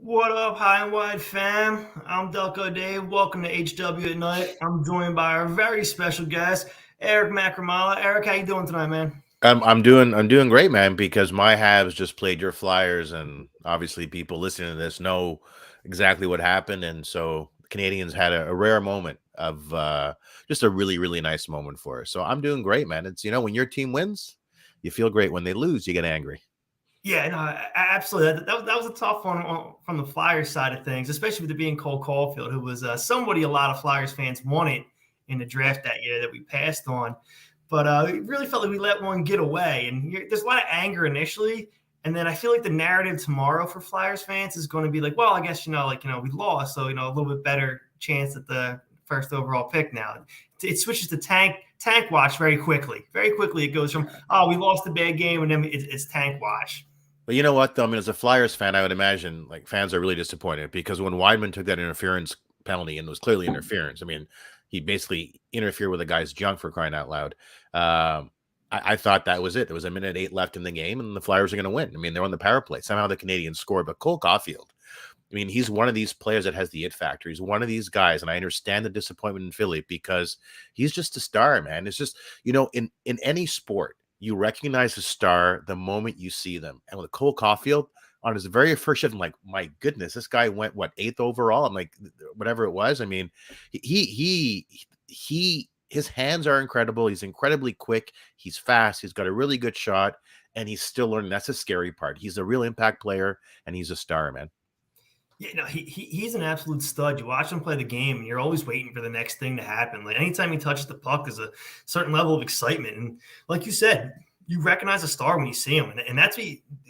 What up, High and Wide fam? I'm Delco Dave. Welcome to HW at Night. I'm joined by our very special guest, Eric Macramalla. Eric, how you doing tonight, man? I'm doing great, man, because my Habs just played your Flyers, and obviously people listening to this know exactly what happened. And so the Canadians had a rare moment of just a really, really nice moment for us. So I'm doing great, man. It's when your team wins, you feel great. When they lose, you get angry. Yeah, no, absolutely. That was a tough one from the Flyers side of things, especially with it being Cole Caulfield, who was somebody a lot of Flyers fans wanted in the draft that year that we passed on. But it really felt like we let one get away. And there's a lot of anger initially. And then I feel like the narrative tomorrow for Flyers fans is going to be like, well, I guess, we lost. So, a little bit better chance at the first overall pick now. It switches to tank watch very quickly. Very quickly, it goes from, oh, we lost a bad game, and then it's tank watch. But you know what, though? I mean, as a Flyers fan, I would imagine like fans are really disappointed because when Weidman took that interference penalty, and it was clearly interference. I mean, he basically interfered with a guy's junk, for crying out loud. I thought that was it. There was a minute 8 left in the game, and the Flyers are going to win. I mean, they're on the power play. Somehow the Canadians scored, but Cole Caulfield, I mean, he's one of these players that has the it factor. He's one of these guys, and I understand the disappointment in Philly because he's just a star, man. It's just, in any sport, you recognize a star the moment you see them. And with Cole Caulfield on his very first shift, I'm like, my goodness, this guy went what, 8th overall? I'm like, whatever it was. I mean, his hands are incredible. He's incredibly quick. He's fast. He's got a really good shot, and he's still learning. That's the scary part. He's a real impact player, and he's a star, man. Yeah, no, he's an absolute stud. You watch him play the game, and you're always waiting for the next thing to happen. Like anytime he touches the puck, there's a certain level of excitement. And like you said, you recognize a star when you see him, and that's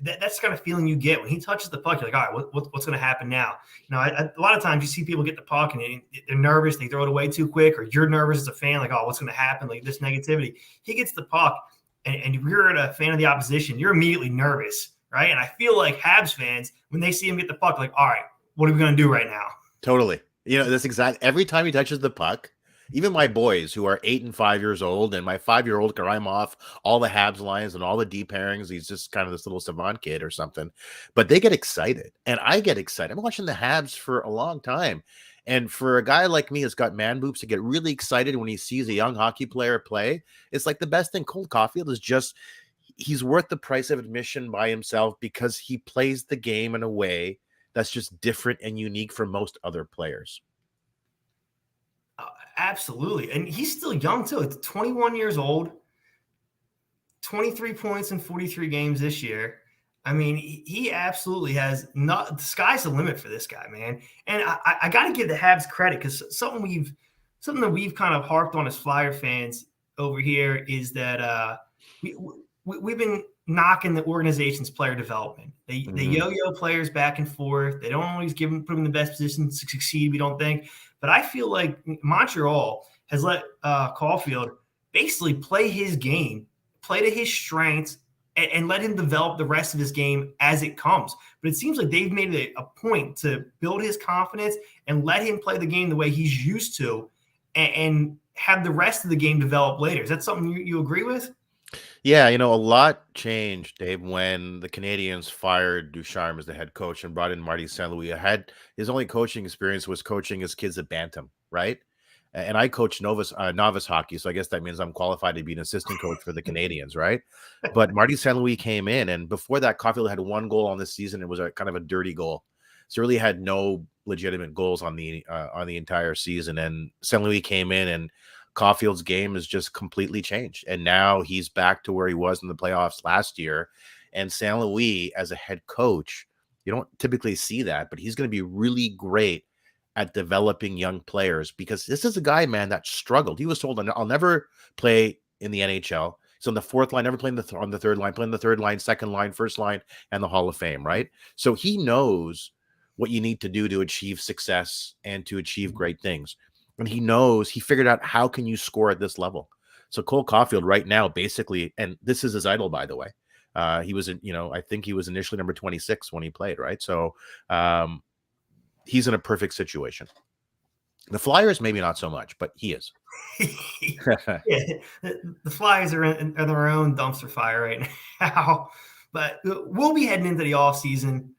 that's the kind of feeling you get when he touches the puck. You're like, all right, what's going to happen now? A lot of times you see people get the puck and they're nervous, they throw it away too quick, or you're nervous as a fan, like, oh, what's going to happen? Like this negativity. He gets the puck, and you're a fan of the opposition, you're immediately nervous, right? And I feel like Habs fans, when they see him get the puck, like, all right, what are we going to do right now? Totally. That's exact. Every time he touches the puck, even my boys who are 8 and 5 years old, and my 5-year-old can rhyme off all the Habs lines and all the deep pairings. He's just kind of this little savant kid or something, but they get excited, and I get excited. I'm watching the Habs for a long time, and for a guy like me that's got man boobs to get really excited when he sees a young hockey player play, it's like the best thing. Cole Caulfield is just, he's worth the price of admission by himself because he plays the game in a way that's just different and unique from most other players. Absolutely. And he's still young, too. It's 21 years old, 23 points in 43 games this year. I mean, he absolutely has not – the sky's the limit for this guy, man. And I got to give the Habs credit because something that we've kind of harped on as Flyer fans over here is that we've been knocking the organization's player development. They yo-yo players back and forth. They don't always put them in the best position to succeed, we don't think. But I feel like Montreal has let Caulfield basically play his game, play to his strengths, and let him develop the rest of his game as it comes. But it seems like they've made it a point to build his confidence and let him play the game the way he's used to and have the rest of the game develop later. Is that something you agree with? Yeah, a lot changed, Dave, when the Canadians fired Ducharme as the head coach and brought in Marty St. Louis. His only coaching experience was coaching his kids at Bantam, right? And I coach novice hockey, so I guess that means I'm qualified to be an assistant coach for the Canadians, right? But Marty St. Louis came in, and before that, Caulfield had 1 goal on this season. It was a kind of a dirty goal, so really had no legitimate goals on the entire season. And St. Louis came in, and Caulfield's game has just completely changed. And now he's back to where he was in the playoffs last year. And St. Louis, as a head coach, you don't typically see that, but he's going to be really great at developing young players because this is a guy, man, that struggled. He was told, I'll never play in the NHL. So on the 4th line, never playing on the 3rd line, playing the 3rd line, 2nd line, 1st line, and the Hall of Fame, right? So he knows what you need to do to achieve success and to achieve great things. And he figured out how can you score at this level. So Cole Caulfield right now, basically, and this is his idol, by the way. He was, I think he was initially number 26 when he played, right? So he's in a perfect situation. The Flyers, maybe not so much, but he is. Yeah, the Flyers are their own dumpster fire right now. But we'll be heading into the offseason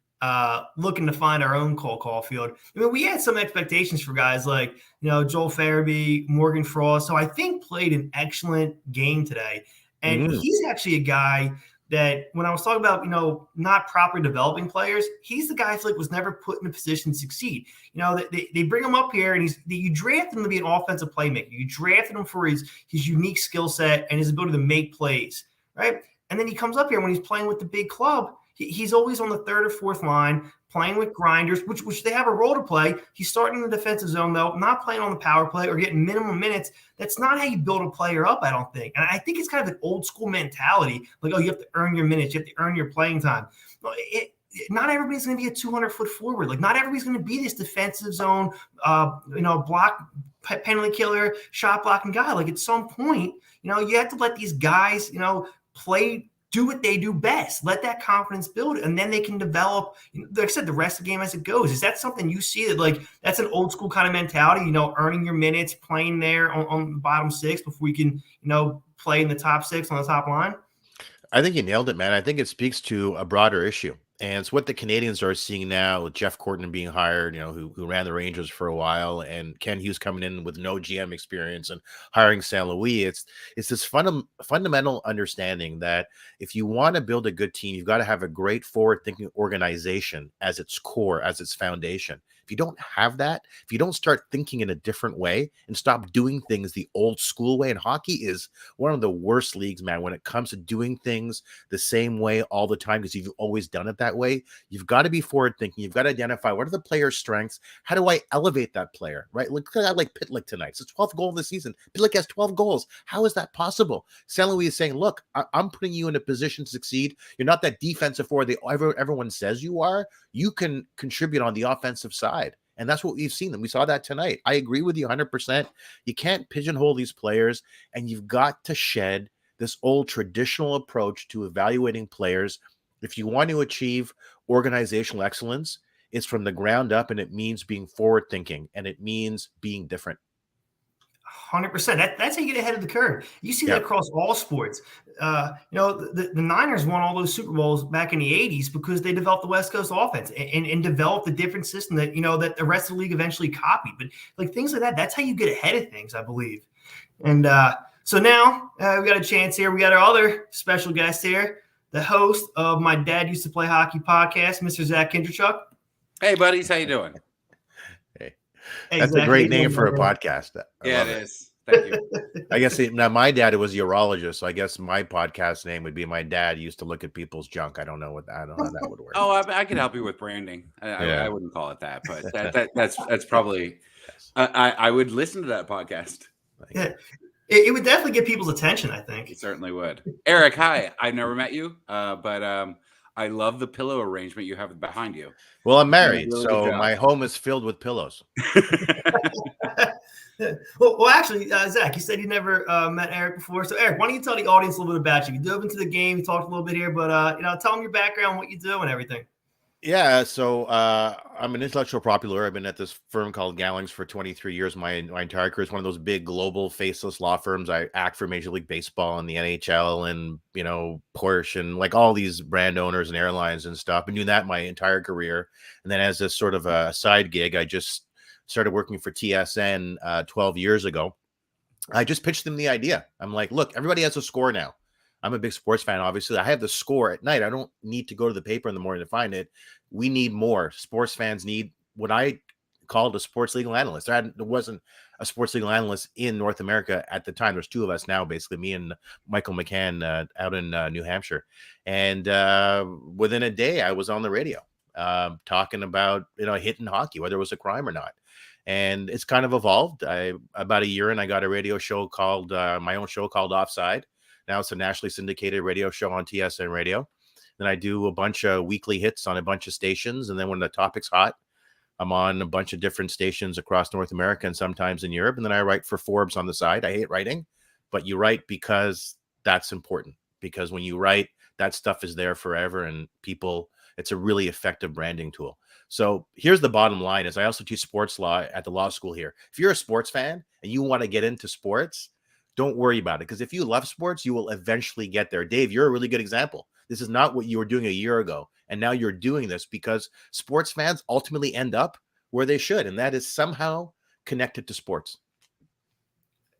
looking to find our own Cole Caulfield. I mean, we had some expectations for guys like, Joel Farabee, Morgan Frost, who I think played an excellent game today. And he's actually a guy that when I was talking about, not properly developing players, he's the guy I feel like was never put in a position to succeed. They bring him up here and you draft him to be an offensive playmaker. You drafted him for his unique skill set and his ability to make plays, right? And then he comes up here when he's playing with the big club. He's always on the third or fourth line, playing with grinders, which they have a role to play. He's starting in the defensive zone, though, not playing on the power play or getting minimum minutes. That's not how you build a player up, I don't think. And I think it's kind of an old school mentality, like, you have to earn your minutes, you have to earn your playing time. Not everybody's going to be a 200-foot forward. Like, not everybody's going to be this defensive zone, block penalty killer, shot blocking guy. Like, at some point, you have to let these guys, play, do what they do best. Let that confidence build, and then they can develop, like I said, the rest of the game as it goes. Is that something you see that, like, that's an old school kind of mentality, earning your minutes, playing there on the bottom six before we can, play in the top six on the top line? I think you nailed it, man. I think it speaks to a broader issue. And it's what the Canadians are seeing now with Jeff Corton being hired, who ran the Rangers for a while, and Ken Hughes coming in with no GM experience and hiring St. Louis. It's this fundamental understanding that if you want to build a good team, you've got to have a great forward-thinking organization as its core, as its foundation. If you don't have that, if you don't start thinking in a different way and stop doing things the old school way, and hockey is one of the worst leagues, man, when it comes to doing things the same way all the time because you've always done it that way. You've got to be forward thinking. You've got to identify what are the player's strengths. How do I elevate that player, right? Look at a guy like Pitlick tonight. It's his 12th goal of the season. Pitlick has 12 goals. How is that possible? St. Louis is saying, look, I'm putting you in a position to succeed. You're not that defensive forward that everyone says you are. You can contribute on the offensive side. And that's what we've seen. And we saw that tonight. I agree with you 100%. You can't pigeonhole these players, and you've got to shed this old traditional approach to evaluating players. If you want to achieve organizational excellence, it's from the ground up, and it means being forward thinking, and it means being different. 100%. That's how you get ahead of the curve. You see that across all sports. The Niners won all those Super Bowls back in the 80s because they developed the West Coast offense and developed a different system that, that the rest of the league eventually copied. But like things like that, that's how you get ahead of things, I believe. And so now we got a chance here. We got our other special guest here, the host of My Dad Used to Play Hockey podcast, Mr. Zach Kinderchuk. Hey, buddies. How you doing? Hey, that's Zach, a great name for a podcast. Yeah, it is. Thank you. I guess now my dad was a urologist, so I guess my podcast name would be My Dad Used to Look at People's Junk. I don't know how that would work. Oh, I could help you with branding. I wouldn't call it that, but that's probably. I would listen to that podcast. Yeah, it would definitely get people's attention, I think. It certainly would. Eric, hi. I've never met you, but I love the pillow arrangement you have behind you. Well, I'm married, so my home is filled with pillows. Well, actually, Zach, you said you never met Eric before. So, Eric, why don't you tell the audience a little bit about you? You dove into the game, you talked a little bit here, but tell them your background, what you do, and everything. Yeah, so I'm an intellectual property lawyer. I've been at this firm called Gallings for 23 years. My entire career is one of those big global faceless law firms. I act for Major League Baseball and the NHL and, Porsche and like all these brand owners and airlines and stuff. I've been doing that my entire career. And then as a sort of a side gig, I just started working for TSN 12 years ago. I just pitched them the idea. I'm like, look, everybody has a score now. I'm a big sports fan, obviously. I have the score at night. I don't need to go to the paper in the morning to find it. We need more. Sports fans need what I called a sports legal analyst. There wasn't a sports legal analyst in North America at the time. There's two of us now, basically, me and Michael McCann out in New Hampshire. And within a day, I was on the radio talking about, hitting hockey, whether it was a crime or not. And it's kind of evolved. About a year in, I got a radio show called, my own show called Offside. Now it's a nationally syndicated radio show on TSN Radio. Then I do a bunch of weekly hits on a bunch of stations. And then when the topic's hot, I'm on a bunch of different stations across North America and sometimes in Europe. And then I write for Forbes on the side. I hate writing, but you write because that's important. Because when you write, that stuff is there forever. And it's a really effective branding tool. So here's the bottom line is I also teach sports law at the law school here. If you're a sports fan and you want to get into sports, don't worry about it. Because if you love sports, you will eventually get there. Dave, you're a really good example. This is not what you were doing a year ago. And now you're doing this because sports fans ultimately end up where they should. And that is somehow connected to sports.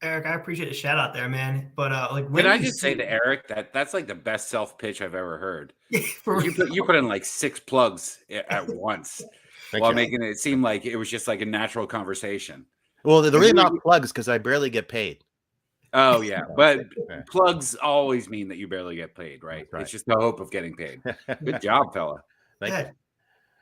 Eric, I appreciate the shout out there, man. But like, can I just say to Eric that's like the best self pitch I've ever heard. You put in like 6 plugs at once while making it seem like it was just like a natural conversation. Well, they're really not plugs because I barely get paid. Oh yeah, but plugs always mean that you barely get paid, right? It's just the hope of getting paid. Good job, fella. Thank you.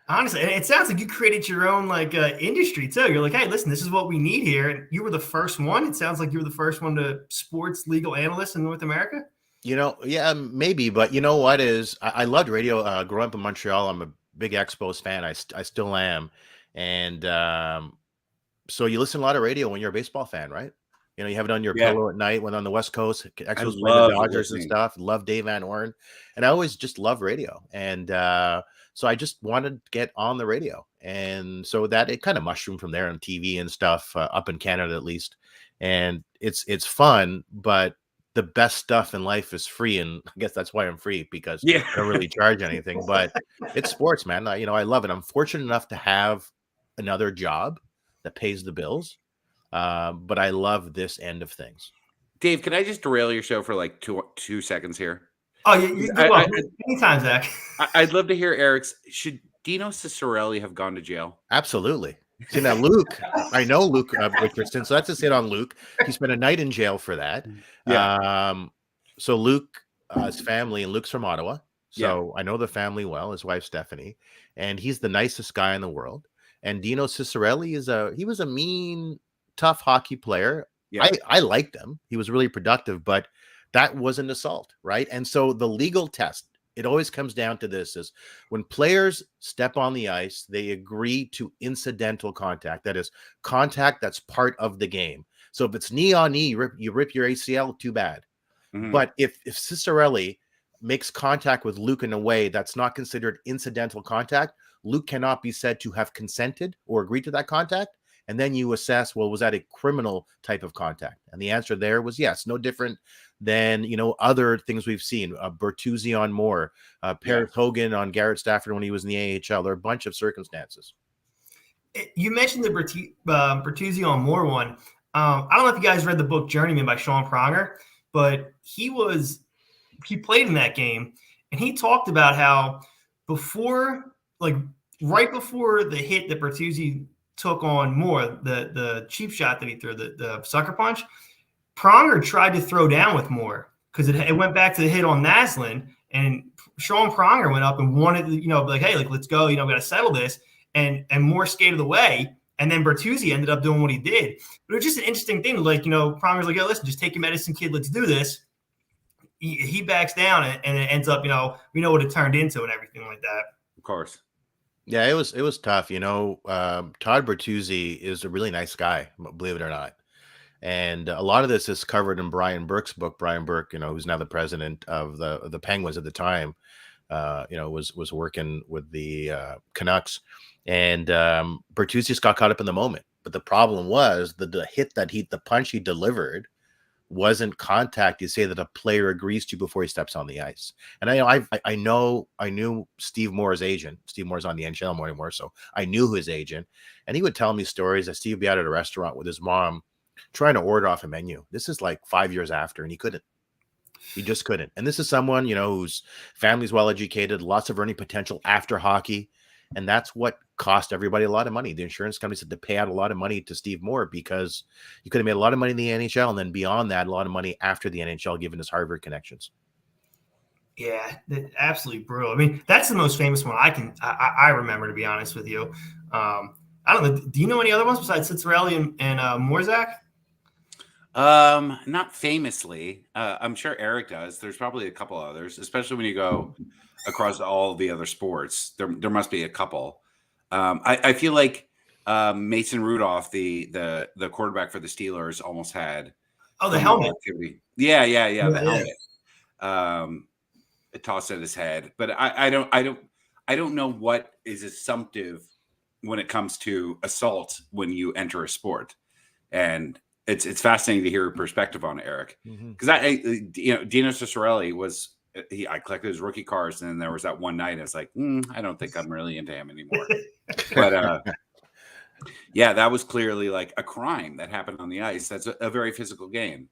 Honestly, it sounds like you created your own like industry too. You're like, hey, listen, this is what we need here. And you were the first one. It sounds like you were the first one to sports legal analyst in North America. Yeah, maybe. But you know what is, I loved radio. Growing up in Montreal, I'm a big Expos fan. I still am. And so you listen to a lot of radio when you're a baseball fan, right? You have it on your pillow at night when on the West Coast, Expos play the Dodgers and stuff. Love Dave Van Orn. And I always just love radio. And so I just wanted to get on the radio. And so that it kind of mushroomed from there on TV and stuff, up in Canada at least. And it's fun, but the best stuff in life is free. And I guess that's why I'm free, because I don't really charge anything. But it's sports, man. I love it. I'm fortunate enough to have another job that pays the bills. But I love this end of things. Dave, can I just derail your show for like two seconds here? Oh, anytime, Zach. I'd love to hear Eric's. Should Dino Ciccarelli have gone to jail? Absolutely. See, now Luke, I know Luke Richardson, so that's a hit on Luke. He spent a night in jail for that. Yeah. So Luke, his family, and Luke's from Ottawa, so I know the family well. His wife Stephanie, and he's the nicest guy in the world. And Dino Ciccarelli he was a mean, tough hockey player. Yeah. I liked him. He was really productive, but that was an assault, right? And so the legal test, it always comes down to this: is when players step on the ice, they agree to incidental contact. That is contact that's part of the game. So if it's knee on knee, you rip your ACL, too bad. Mm-hmm. But if Ciccarelli makes contact with Luke in a way that's not considered incidental contact, Luke cannot be said to have consented or agreed to that contact. And then you assess, well, was that a criminal type of contact? And the answer there was yes. No different than, other things we've seen. Bertuzzi on Moore, Paris Hogan on Garrett Stafford when he was in the AHL. There are a bunch of circumstances. You mentioned the Bertuzzi on Moore one. I don't know if you guys read the book Journeyman by Sean Pronger, but he played in that game, and he talked about how right before the hit that Bertuzzi took on Moore, the cheap shot that he threw, the sucker punch, Pronger tried to throw down with Moore because it went back to the hit on Naslund, and Sean Pronger went up and wanted to, be like, hey, let's go, we got to settle this, and Moore skated away, and then Bertuzzi ended up doing what he did. But it was just an interesting thing, Pronger's like, yo, listen, just take your medicine, kid, let's do this. He backs down, and it ends up, we know what it turned into and everything like that. Of course. Yeah, it was tough. Todd Bertuzzi is a really nice guy, believe it or not. And a lot of this is covered in Brian Burke's book. Brian Burke, who's now the president of the Penguins at the time, was working with the Canucks. And Bertuzzi just got caught up in the moment. But the problem was the hit the punch he delivered wasn't contact you say that a player agrees to before he steps on the ice. And I knew Steve Moore's agent. Steve Moore's on the NHL more anymore, so I knew his agent, and he would tell me stories that Steve would be out at a restaurant with his mom trying to order off a menu. This is like 5 years after, and he couldn't. He just couldn't. And this is someone, whose family's well educated, lots of earning potential after hockey. And that's what cost everybody a lot of money. The insurance companies had to pay out a lot of money to Steve Moore because you could have made a lot of money in the NHL, and then beyond that, a lot of money after the NHL, given his Harvard connections. Yeah, absolutely brutal. I mean, that's the most famous one I remember, to be honest with you. I don't know. Do you know any other ones besides Ciccarelli and Morzak? Not famously. I'm sure Eric does. There's probably a couple others, especially when you go across all the other sports. There must be a couple. I feel like Mason Rudolph, the quarterback for the Steelers, almost had the helmet activity. Yeah, the helmet. It tossed at his head, but I don't know what is assumptive when it comes to assault when you enter a sport. And it's fascinating to hear your perspective on it, Eric, because Dino Ciccarelli was I collected his rookie cards, and then there was that one night I was like, I don't think I'm really into him anymore. But yeah, that was clearly like a crime that happened on the ice. That's a very physical game.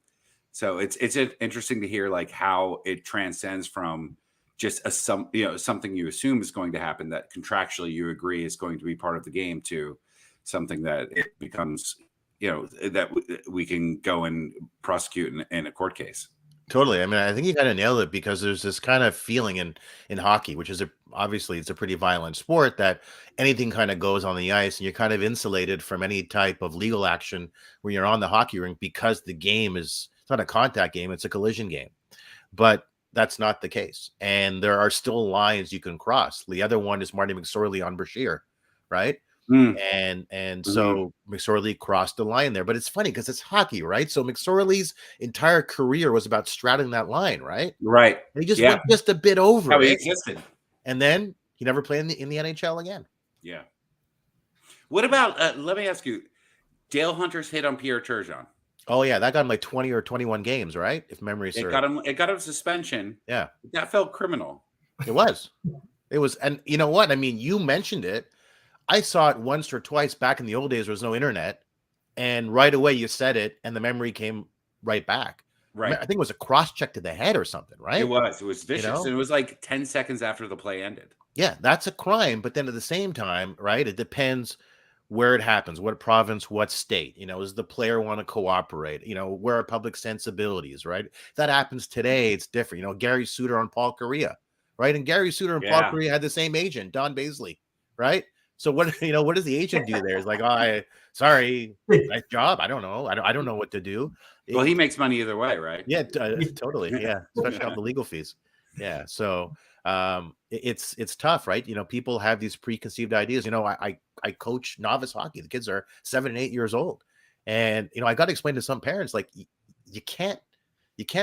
So it's interesting to hear like how it transcends from just something you assume is going to happen that contractually you agree is going to be part of the game to something that it becomes, that we can go and prosecute in a court case. Totally. I mean, I think you kind of nailed it, because there's this kind of feeling in hockey, which is obviously it's a pretty violent sport, that anything kind of goes on the ice, and you're kind of insulated from any type of legal action when you're on the hockey rink, because the game it's not a contact game, it's a collision game. But that's not the case. And there are still lines you can cross. The other one is Marty McSorley on Brashear, right? And so McSorley crossed the line there. But it's funny because it's hockey, right? So McSorley's entire career was about straddling that line, right? Right. And he just went just a bit over How it. he existed. And then he never played in the NHL again. Yeah. What about, let me ask you, Dale Hunter's hit on Pierre Turgeon? Oh, yeah. That got him like 20 or 21 games, right? If memory serves. It got him suspension. Yeah. That felt criminal. It was. And you know what? I mean, you mentioned it. I saw it once or twice back in the old days. There was no internet. And right away you said it, and the memory came right back. Right. I think it was a cross check to the head or something, right? It was vicious. And it was like 10 seconds after the play ended. Yeah, that's a crime. But then at the same time, right, it depends where it happens, what province, what state. Does the player want to cooperate? Where are public sensibilities, right? If that happens today, it's different. Gary Suter on Paul Correa, right? And Gary Suter and Paul Correa had the same agent, Don Baisley, right? So what does the agent do there? It's like, sorry, nice job. I don't know. I don't know what to do. Well, he makes money either way, right? Yeah, totally. Yeah, especially off the legal fees. Yeah. So it's tough, right? People have these preconceived ideas. I coach novice hockey. The kids are 7 and 8 years old, and I got to explain to some parents, like, you can't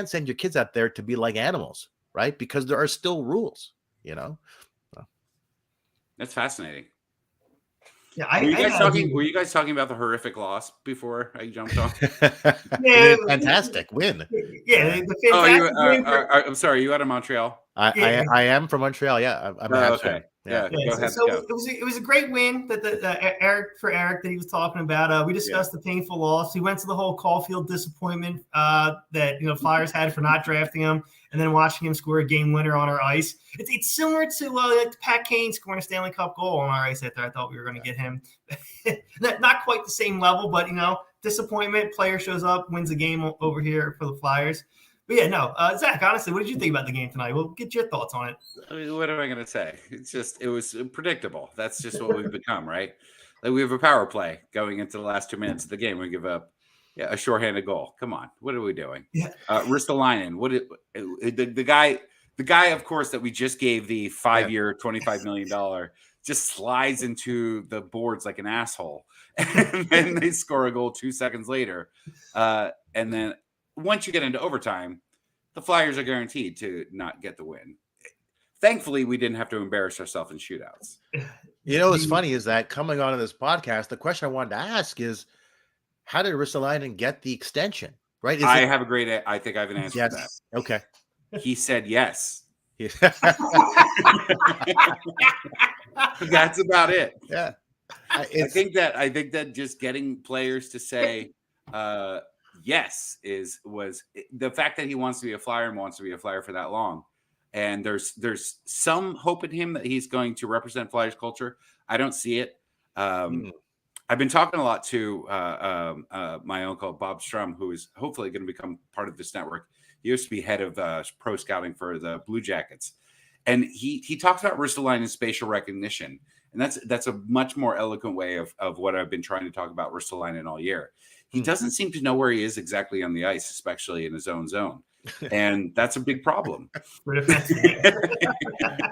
send your kids out there to be like animals, right? Because there are still rules. That's fascinating. Yeah, were you guys talking about the horrific loss before I jumped on? Yeah, fantastic win. Yeah, the fantastic I'm sorry, you out of Montreal? I am from Montreal. Yeah, I'm okay. Yeah. It was a great win that Eric that he was talking about. We discussed the painful loss. He went to the whole Caulfield disappointment that Flyers had for not drafting him, and then watching him score a game winner on our ice. It's similar to like Pat Kane scoring a Stanley Cup goal on our ice. I thought we were going to get him. Not quite the same level, but disappointment. Player shows up, wins the game over here for the Flyers. But yeah, no, Zach, honestly, what did you think about the game tonight? Well, get your thoughts on it. I mean, what am I going to say? It was predictable. That's just what we've become, right? Like, we have a power play going into the last 2 minutes of the game. We give up a shorthanded goal. Come on, what are we doing? Yeah, Ristolainen, the guy, of course, that we just gave the 5-year, $25 million, just slides into the boards like an asshole, and then they score a goal 2 seconds later, and then. Once you get into overtime, the Flyers are guaranteed to not get the win. Thankfully, we didn't have to embarrass ourselves in shootouts. What's funny is that coming on to this podcast, the question I wanted to ask is, how did Ristolainen get the extension? Right? I think I have an answer for that. Okay. He said yes. That's about it. Yeah. I think that just getting players to say yes was the fact that he wants to be a Flyer and wants to be a Flyer for that long, and there's some hope in him that he's going to represent Flyers culture. I don't see it. I've been talking a lot to my uncle Bob Strum, who is hopefully going to become part of this network. He used to be head of pro scouting for the Blue Jackets, and he talks about Ristolainen's spatial recognition, and that's a much more eloquent way of what I've been trying to talk about Ristolainen all year. He doesn't seem to know where he is exactly on the ice, especially in his own zone. And that's a big problem.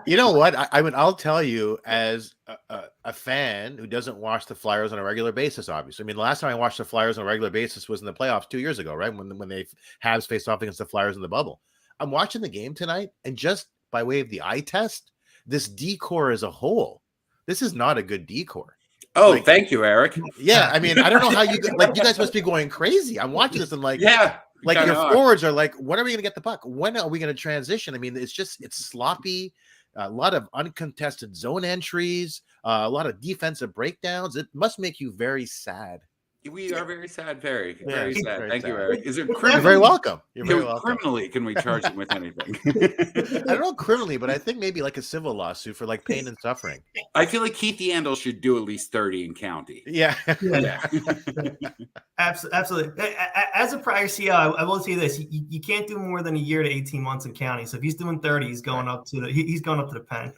You know what? I mean, I'll tell you, as a fan who doesn't watch the Flyers on a regular basis, obviously. I mean, the last time I watched the Flyers on a regular basis was in the playoffs 2 years ago, right? When they Habs faced off against the Flyers in the bubble. I'm watching the game tonight, and just by way of the eye test, this decor as a whole, this is not a good decor. Oh, Like, thank you, Eric. yeah, I mean, I don't know how you guys must be going crazy. I'm watching this and like, Yeah, like your are. forwards are like, when are we going to get the puck? When are we going to transition? I mean, it's sloppy. A lot of uncontested zone entries, a lot of defensive breakdowns. It must make you very sad. We are very sad, very Yeah, sad. very Thank you, sad. Eric. Is it You're very welcome. You're very welcome. Criminally, can we charge him with anything? I don't know criminally, but I think maybe like a civil lawsuit for like pain and suffering. I feel like Keith Yandel should do at least 30 in county. Yeah. Absolutely. As a prior CO, I will tell you this: you can't do more than a year to 18 months in county. So if he's doing 30, he's going up to the pen.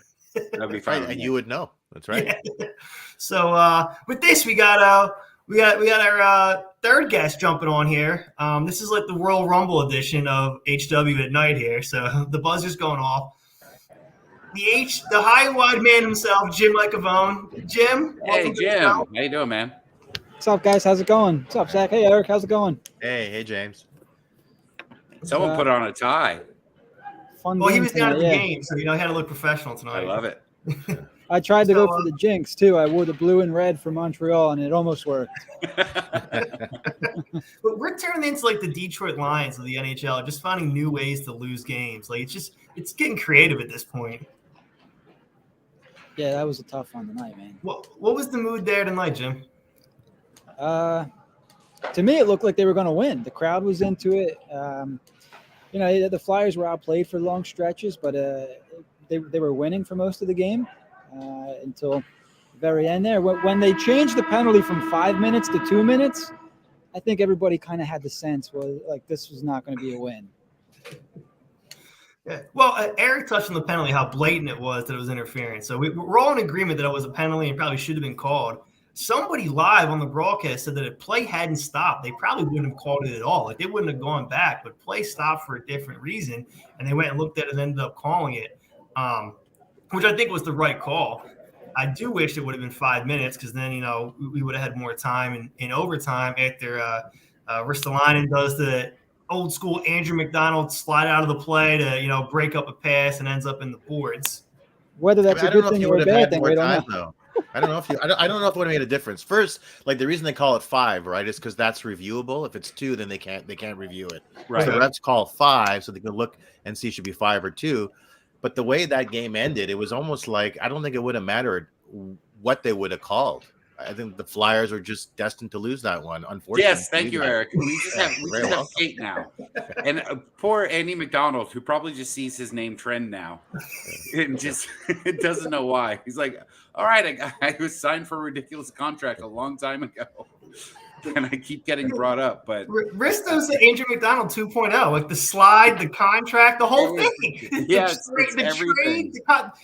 That'd be fine. And you would know. That's right. Yeah. So with this, we got our third guest jumping on here. This is like the Royal Rumble edition of HW at night here. So the buzzer's going off. The high and wide man himself, Jim Icavone. Jim. Hey, Jim. How you doing, man? What's up, guys? How's it going? What's up, Zach? Hey, Eric. How's it going? Hey, James. Someone put on a tie. Fun. Well, he was down at the game, so he had to look professional tonight. I love it. I tried to go for the jinx too. I wore the blue and red for Montreal, and it almost worked. But we're turning into like the Detroit Lions of the NHL, just finding new ways to lose games. Like it's getting creative at this point. Yeah, that was a tough one tonight, man. What was the mood there tonight, Jim? To me, it looked like they were going to win. The crowd was into it. The Flyers were outplayed for long stretches, but they were winning for most of the game until the very end there. When they changed the penalty from 5 minutes to 2 minutes, I think everybody kind of had the sense, like this was not going to be a win. Yeah. Well, Eric touched on the penalty, how blatant it was that it was interference. So we're all in agreement that it was a penalty and probably should have been called. Somebody live on the broadcast said that if play hadn't stopped, they probably wouldn't have called it at all. Like they wouldn't have gone back, but play stopped for a different reason, and they went and looked at it and ended up calling it, which I think was the right call. I do wish it would have been 5 minutes because then we would have had more time in overtime after Ristolainen does the old school Andrew McDonald slide out of the play to break up a pass and ends up in the boards. Whether that's a good thing or a bad thing, we don't know. I don't know if it would have made a difference. First, like the reason they call it 5, right, is because that's reviewable. If it's 2, then they can't review it. Right. So the refs call 5, so they can look and see it should be 5 or 2. But the way that game ended, it was almost like I don't think it would have mattered what they would have called. I think the Flyers are just destined to lose that one, unfortunately. Yes, thank you, Eric. We just have Kate now. And poor Andy McDonald, who probably just sees his name trend now and just doesn't know why. He's like, all right, I was signed for a ridiculous contract a long time ago. And I keep getting brought up. But Risto's the Andrew McDonald 2.0, like the slide, the contract, the whole thing. Yeah, the trade.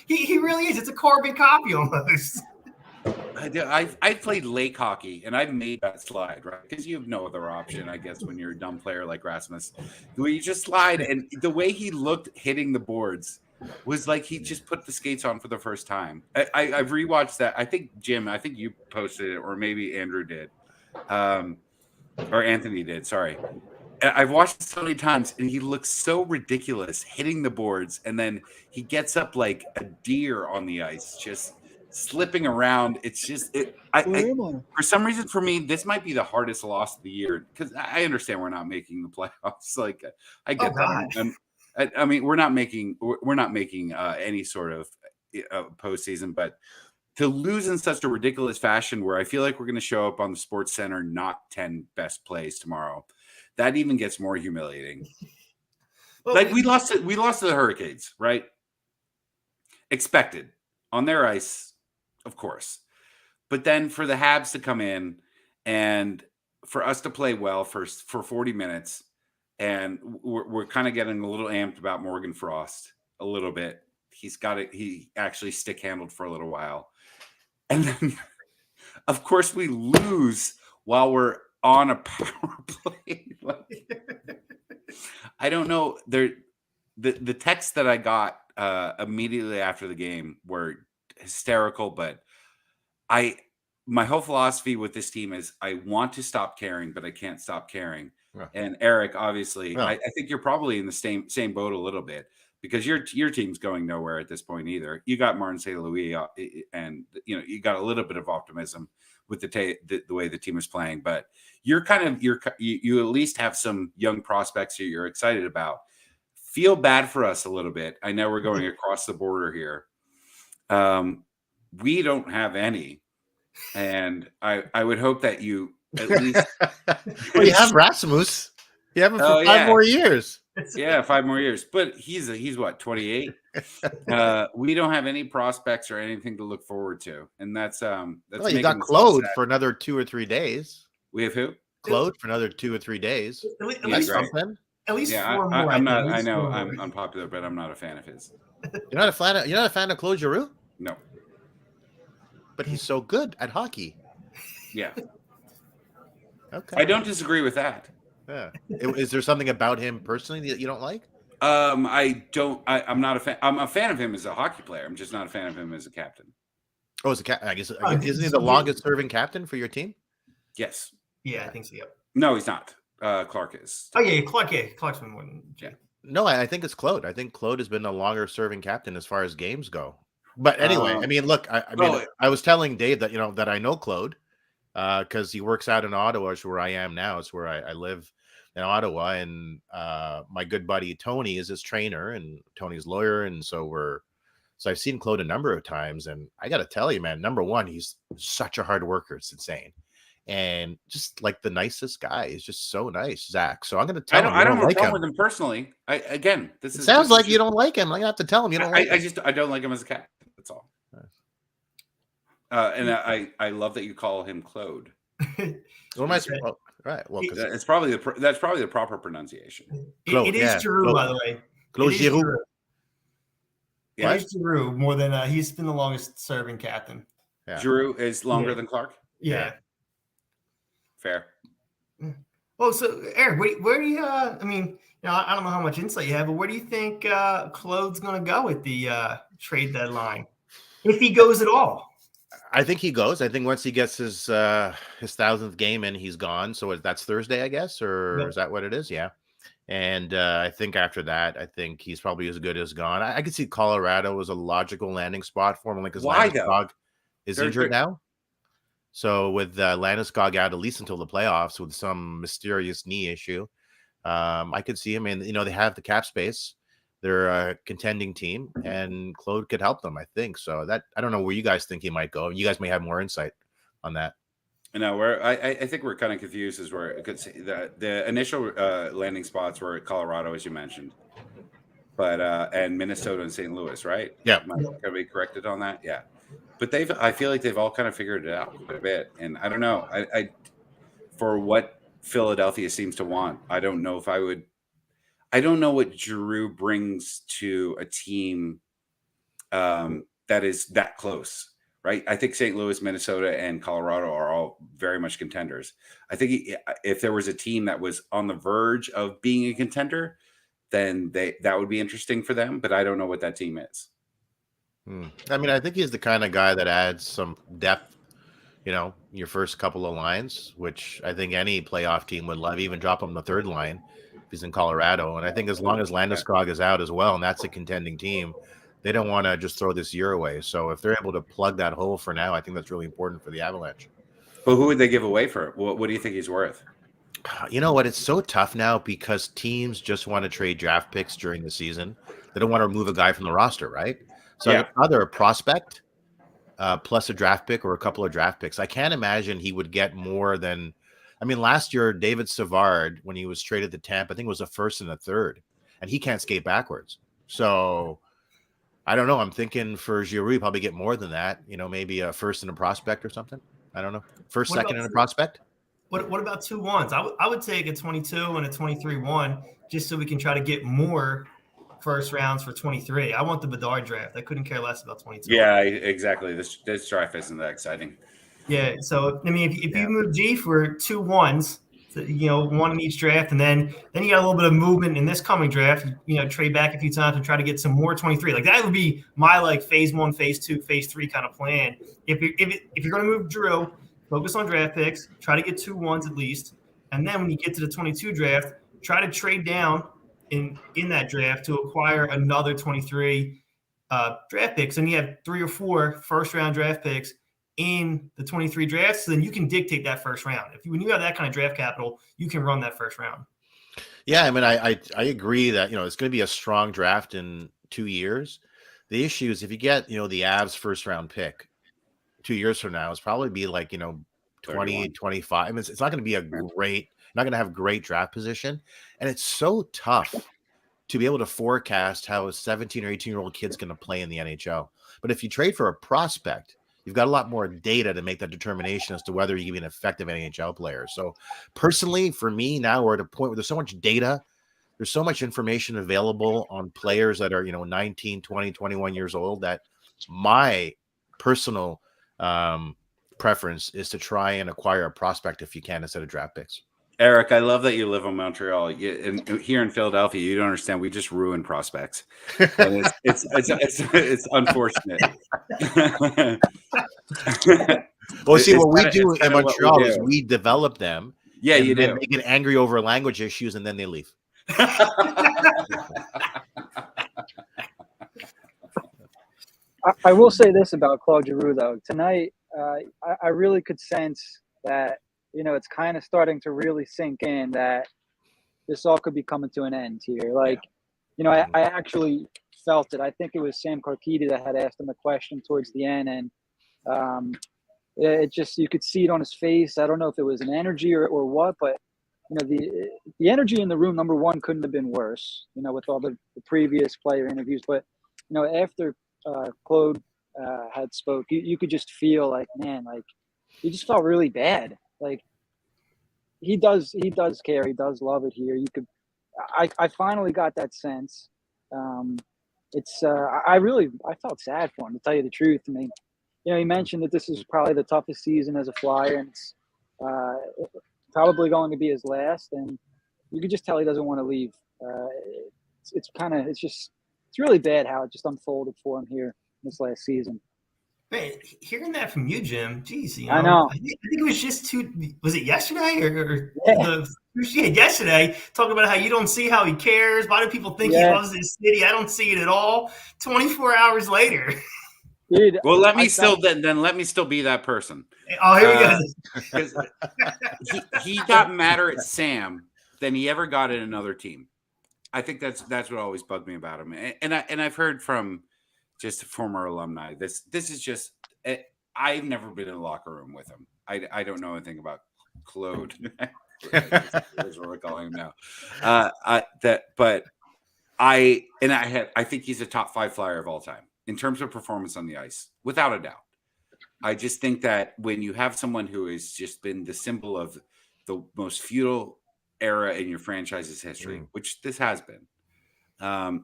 He really is. It's a carbon copy almost. I played lake hockey and I've made that slide, right? Because you have no other option, I guess, when you're a dumb player like Rasmus. Where you just slide, and the way he looked hitting the boards was like he just put the skates on for the first time. I've rewatched that. I think Jim, you posted it, or maybe Andrew did, or Anthony did. Sorry. I've watched it so many times, and he looks so ridiculous hitting the boards, and then he gets up like a deer on the ice, just slipping around. It's just for some reason, for me, this might be the hardest loss of the year, because I understand we're not making the playoffs. Like I get that. I mean, we're not making any sort of postseason, but to lose in such a ridiculous fashion, where I feel like we're going to show up on the Sports Center not 10 best plays tomorrow, that even gets more humiliating. Like we lost to the Hurricanes, right? Expected on their ice, of course. But then for the Habs to come in and for us to play well for 40 minutes, and we're kind of getting a little amped about Morgan Frost a little bit. He actually stick handled for a little while. And then, of course, we lose while we're on a power play. I don't know. The texts that I got immediately after the game were hysterical, but my whole philosophy with this team is I want to stop caring, but I can't stop caring. Yeah. And Eric, obviously, yeah. I think you're probably in the same boat a little bit, because your team's going nowhere at this point either. You got Martin St. Louis, and you got a little bit of optimism with the way the team is playing, but you at least have some young prospects that you're excited about. Feel bad for us a little bit. I know we're going across the border here. We don't have any, and I would hope that you at least. Well, you have Rasmus. You have him for 5 more years. Yeah, 5 more years. But he's what, 28? We don't have any prospects or anything to look forward to, and that's well, you got Claude for another 2 or 3 days. We have who? Claude for another 2 or 3 days. At least something. At least 4 more. I'm not. I know I'm unpopular, but I'm not a fan of his. You're not a fan of Claude Giroux? No. But he's so good at hockey. Yeah. Okay. I don't disagree with that. Yeah. Is there something about him personally that you don't like? I don't. I'm not a fan. I'm a fan of him as a hockey player. I'm just not a fan of him as a captain. Oh, as a captain, I guess isn't he the longest serving captain for your team? Yes. Yeah, I think so. Yep. No, he's not. Clark is. Oh yeah, Clark. Yeah, Clark's been more than Jay. No, I think it's Claude. I think Claude has been the longer serving captain as far as games go. But anyway, I mean, look, I was telling Dave that that I know Claude because he works out in Ottawa, is where I am now. It's where I live in Ottawa, and my good buddy Tony is his trainer, and Tony's lawyer, and so I've seen Claude a number of times, and I got to tell you, man, number one, he's such a hard worker. It's insane. And just like the nicest guy. He's just so nice, Zach. So I'm going to tell him. I don't have a problem with him personally. Sounds like you don't like him. I have to tell him you don't like him. I don't like him as a captain. That's all. And I love that you call him Claude. What am I saying? Oh, right. Well, that's probably the proper pronunciation. It is Giroux, by the way. Claude Giroux. Yeah, it is Giroux more than he's been the longest serving captain. Yeah. Giroux is longer than Clark. Yeah. Fair. Oh, so Eric, where do you? I mean, I don't know how much insight you have, but where do you think Claude's going to go at the trade deadline, if he goes at all? I think he goes. I think once he gets his 1,000th game in, he's gone. So that's Thursday, I guess, or is that what it is? Yeah. And I think after that, I think he's probably as good as gone. I could see Colorado as a logical landing spot for him, because Landeskog is injured now. So with Landeskog out at least until the playoffs with some mysterious knee issue, I could see him. And they have the cap space. They're a contending team, and Claude could help them, I think. So that I don't know where you guys think he might go. You guys may have more insight on that. No, I think we're kind of confused as where it could see the initial landing spots were at Colorado, as you mentioned, but and Minnesota and St. Louis, right? Yeah, am I going to be corrected on that? Yeah. But I feel like they've all kind of figured it out quite a bit. And I don't know, I for what Philadelphia seems to want, I don't know what Giroux brings to a team that is that close, right? I think St. Louis, Minnesota, and Colorado are all very much contenders. I think if there was a team that was on the verge of being a contender, then that would be interesting for them. But I don't know what that team is. I mean, I think he's the kind of guy that adds some depth, your first couple of lines, which I think any playoff team would love, even drop him the third line if he's in Colorado. And I think as long as Landeskog is out as well, and that's a contending team, they don't want to just throw this year away. So if they're able to plug that hole for now, I think that's really important for the Avalanche. But who would they give away for it? What do you think he's worth? You know what? It's so tough now because teams just want to trade draft picks during the season. They don't want to remove a guy from the roster, right? So either a prospect plus a draft pick or a couple of draft picks. I can't imagine he would get more than – I mean, last year, David Savard, when he was traded to Tampa, I think it was a first and a third, and he can't skate backwards. So I don't know. I'm thinking for Giroux, you probably get more than that, maybe a first and a prospect or something. I don't know. First, second, and a prospect. What about 2 1s? I would take a 22 and a 23-1 just so we can try to get more first rounds for 23. I want the Bedard draft. I couldn't care less about 22. Yeah, exactly. This draft isn't that exciting. Yeah. So I mean, if you move G for 2 1s, one in each draft, and then you got a little bit of movement in this coming draft. Trade back a few times and try to get some more 23. Like that would be my phase 1, phase 2, phase 3 kind of plan. If you're going to move Giroux, focus on draft picks, try to get 2 1s at least, and then when you get to the 22 draft, try to trade down in that draft to acquire another 23 draft picks, and you have 3 or 4 first-round draft picks in the 23 drafts, so then you can dictate that first round. When you have that kind of draft capital, you can run that first round. Yeah, I mean, I agree that, it's going to be a strong draft in 2 years. The issue is if you get, the Avs first round pick 2 years from now, it's probably be like, 20, 31. 25. I mean, it's not going to be not going to have great draft position. And it's so tough to be able to forecast how a 17 or 18-year-old kid's going to play in the NHL. But if you trade for a prospect, you've got a lot more data to make that determination as to whether you can be an effective NHL player. So personally, for me, now we're at a point where there's so much data, there's so much information available on players that are, 19, 20, 21 years old, that my personal preference is to try and acquire a prospect if you can instead of draft picks. Eric, I love that you live in Montreal. And here in Philadelphia, you don't understand. We just ruin prospects, and it's unfortunate. Well, see, what we do in Montreal is we develop them. Yeah, you do. They get angry over language issues, and then they leave. I will say this about Claude Giroux, though. Tonight, I really could sense that, it's kind of starting to really sink in that this all could be coming to an end here. Like, I actually felt it. I think it was Sam Carkidi that had asked him a question towards the end, and it just, you could see it on his face. I don't know if it was an energy or what, but the energy in the room, number one, couldn't have been worse, with all the previous player interviews. But, after Claude had spoke, you could just feel like, man, like he just felt really bad. Like he does care. He does love it here. I finally got that sense. I felt sad for him, to tell you the truth. I mean, he mentioned that this is probably the toughest season as a Flyer, and it's probably going to be his last. And you could just tell he doesn't want to leave. It's really bad how it just unfolded for him here this last season. Man, hearing that from you, Jim, geez, I know. I think it was just was it yesterday or Yeah. yesterday, talking about how you don't see how he cares. Why do people think he loves this city? I don't see it at all. 24 hours later. Dude, well, let me still be that person. Oh, here we go. he got madder at Sam than he ever got at another team. I think that's what always bugged me about him. And I've heard from just former alumni. This is just, I've never been in a locker room with him. I don't know anything about Claude. That's what we're calling him now. I think he's a top 5 Flyer of all time in terms of performance on the ice, without a doubt. I just think that when you have someone who has just been the symbol of the most feudal era in your franchise's history, which this has been,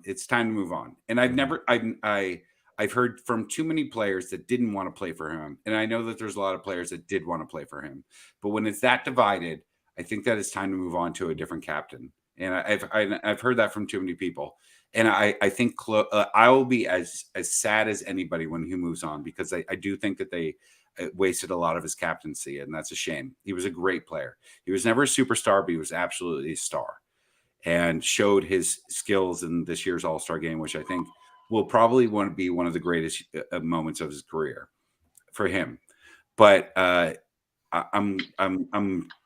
it's time to move on. And I've heard from too many players that didn't want to play for him. And I know that there's a lot of players that did want to play for him, but when it's that divided, I think that it's time to move on to a different captain. And I've heard that from too many people. And I think I will be as sad as anybody when he moves on, because I do think that they wasted a lot of his captaincy, and that's a shame. He was a great player. He was never a superstar, but he was absolutely a star, and showed his skills in this year's All-Star game, which I think will probably want to be one of the greatest moments of his career for him. But I'm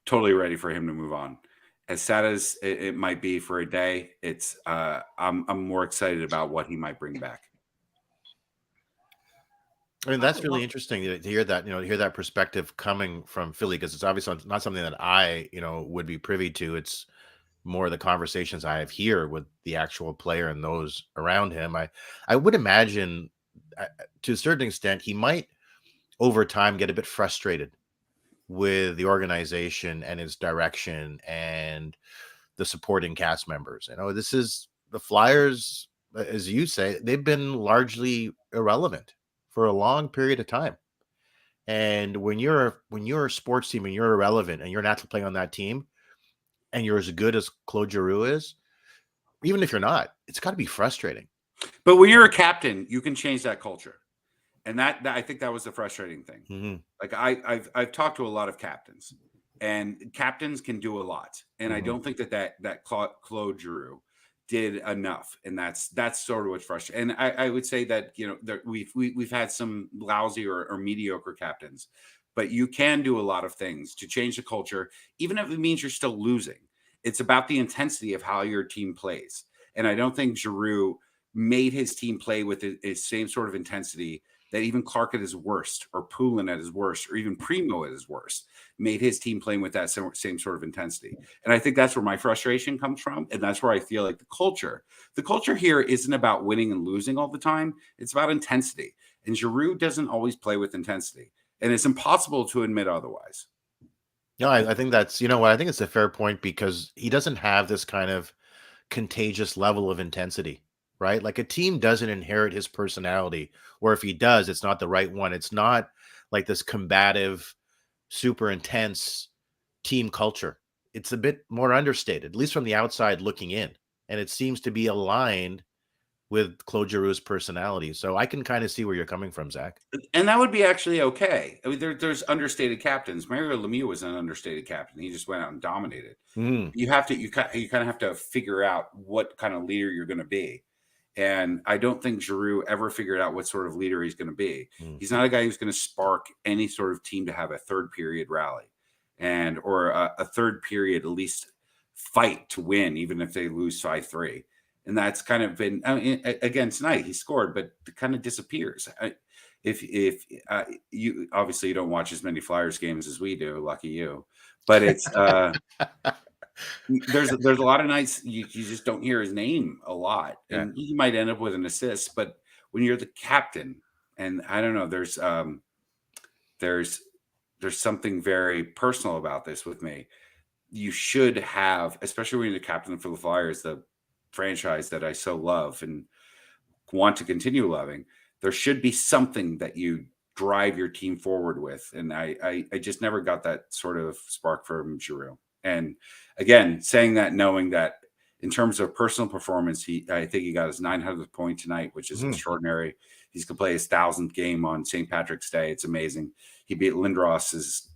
totally ready for him to move on. As sad as it might be for a day, it's I'm more excited about what he might bring back. I mean, that's really interesting to hear that, to hear that perspective coming from Philly, because it's obviously not something that I, would be privy to. It's more of the conversations I have here with the actual player and those around him. I would imagine to a certain extent, he might over time get a bit frustrated with the organization and its direction and the supporting cast members. This is the Flyers, as you say, they've been largely irrelevant for a long period of time. And when you're a sports team and you're irrelevant and you're not playing on that team and you're as good as Claude Giroux is, even if you're not, it's got to be frustrating. But when you're a captain, you can change that culture. And that I think that was the frustrating thing. Mm-hmm. Like I've talked to a lot of captains, and captains can do a lot. And I don't think that Claude Giroux did enough, and that's sort of what's frustrating. And I would say that we've had some lousy or mediocre captains, but you can do a lot of things to change the culture, even if it means you're still losing. It's about the intensity of how your team plays, and I don't think Giroux made his team play with the same sort of intensity that even Clark at his worst, or Poulin at his worst, or even Primo at his worst, made his team playing with that same sort of intensity. And I think that's where my frustration comes from. And that's where I feel like the culture here isn't about winning and losing all the time. It's about intensity. And Giroux doesn't always play with intensity. And it's impossible to admit otherwise. No, I think that's, you know what, I think it's a fair point, because he doesn't have this kind of contagious level of intensity, right? Like a team doesn't inherit his personality, or if he does, it's not the right one. It's not like this combative, super intense team culture. It's a bit more understated, at least from the outside looking in. And it seems to be aligned with Claude Giroux's personality. So I can kind of see where you're coming from, Zach. And that would be actually okay. I mean, there's understated captains. Mario Lemieux was an understated captain. He just went out and dominated. You kind of have to figure out what kind of leader you're going to be. And I don't think Giroux ever figured out what sort of leader he's going to be. He's not a guy who's going to spark any sort of team to have a third period rally or a third period, at least fight to win, even if they lose 5-3. And that's kind of been, I mean, again, tonight he scored, but it kind of disappears. If you obviously you don't watch as many Flyers games as we do, lucky you, but it's there's a lot of nights you just don't hear his name a lot, and he might end up with an assist. But when you're the captain, and I don't know, there's something very personal about this with me. You should have, especially when you're the captain for the Flyers, the franchise that I so love and want to continue loving. There should be something that you drive your team forward with, and I just never got that sort of spark from Giroux. And again, saying that, knowing that in terms of personal performance, I think he got his 900th point tonight, which is extraordinary. He's going to play his 1,000th game on St. Patrick's Day. It's amazing. He beat Lindros's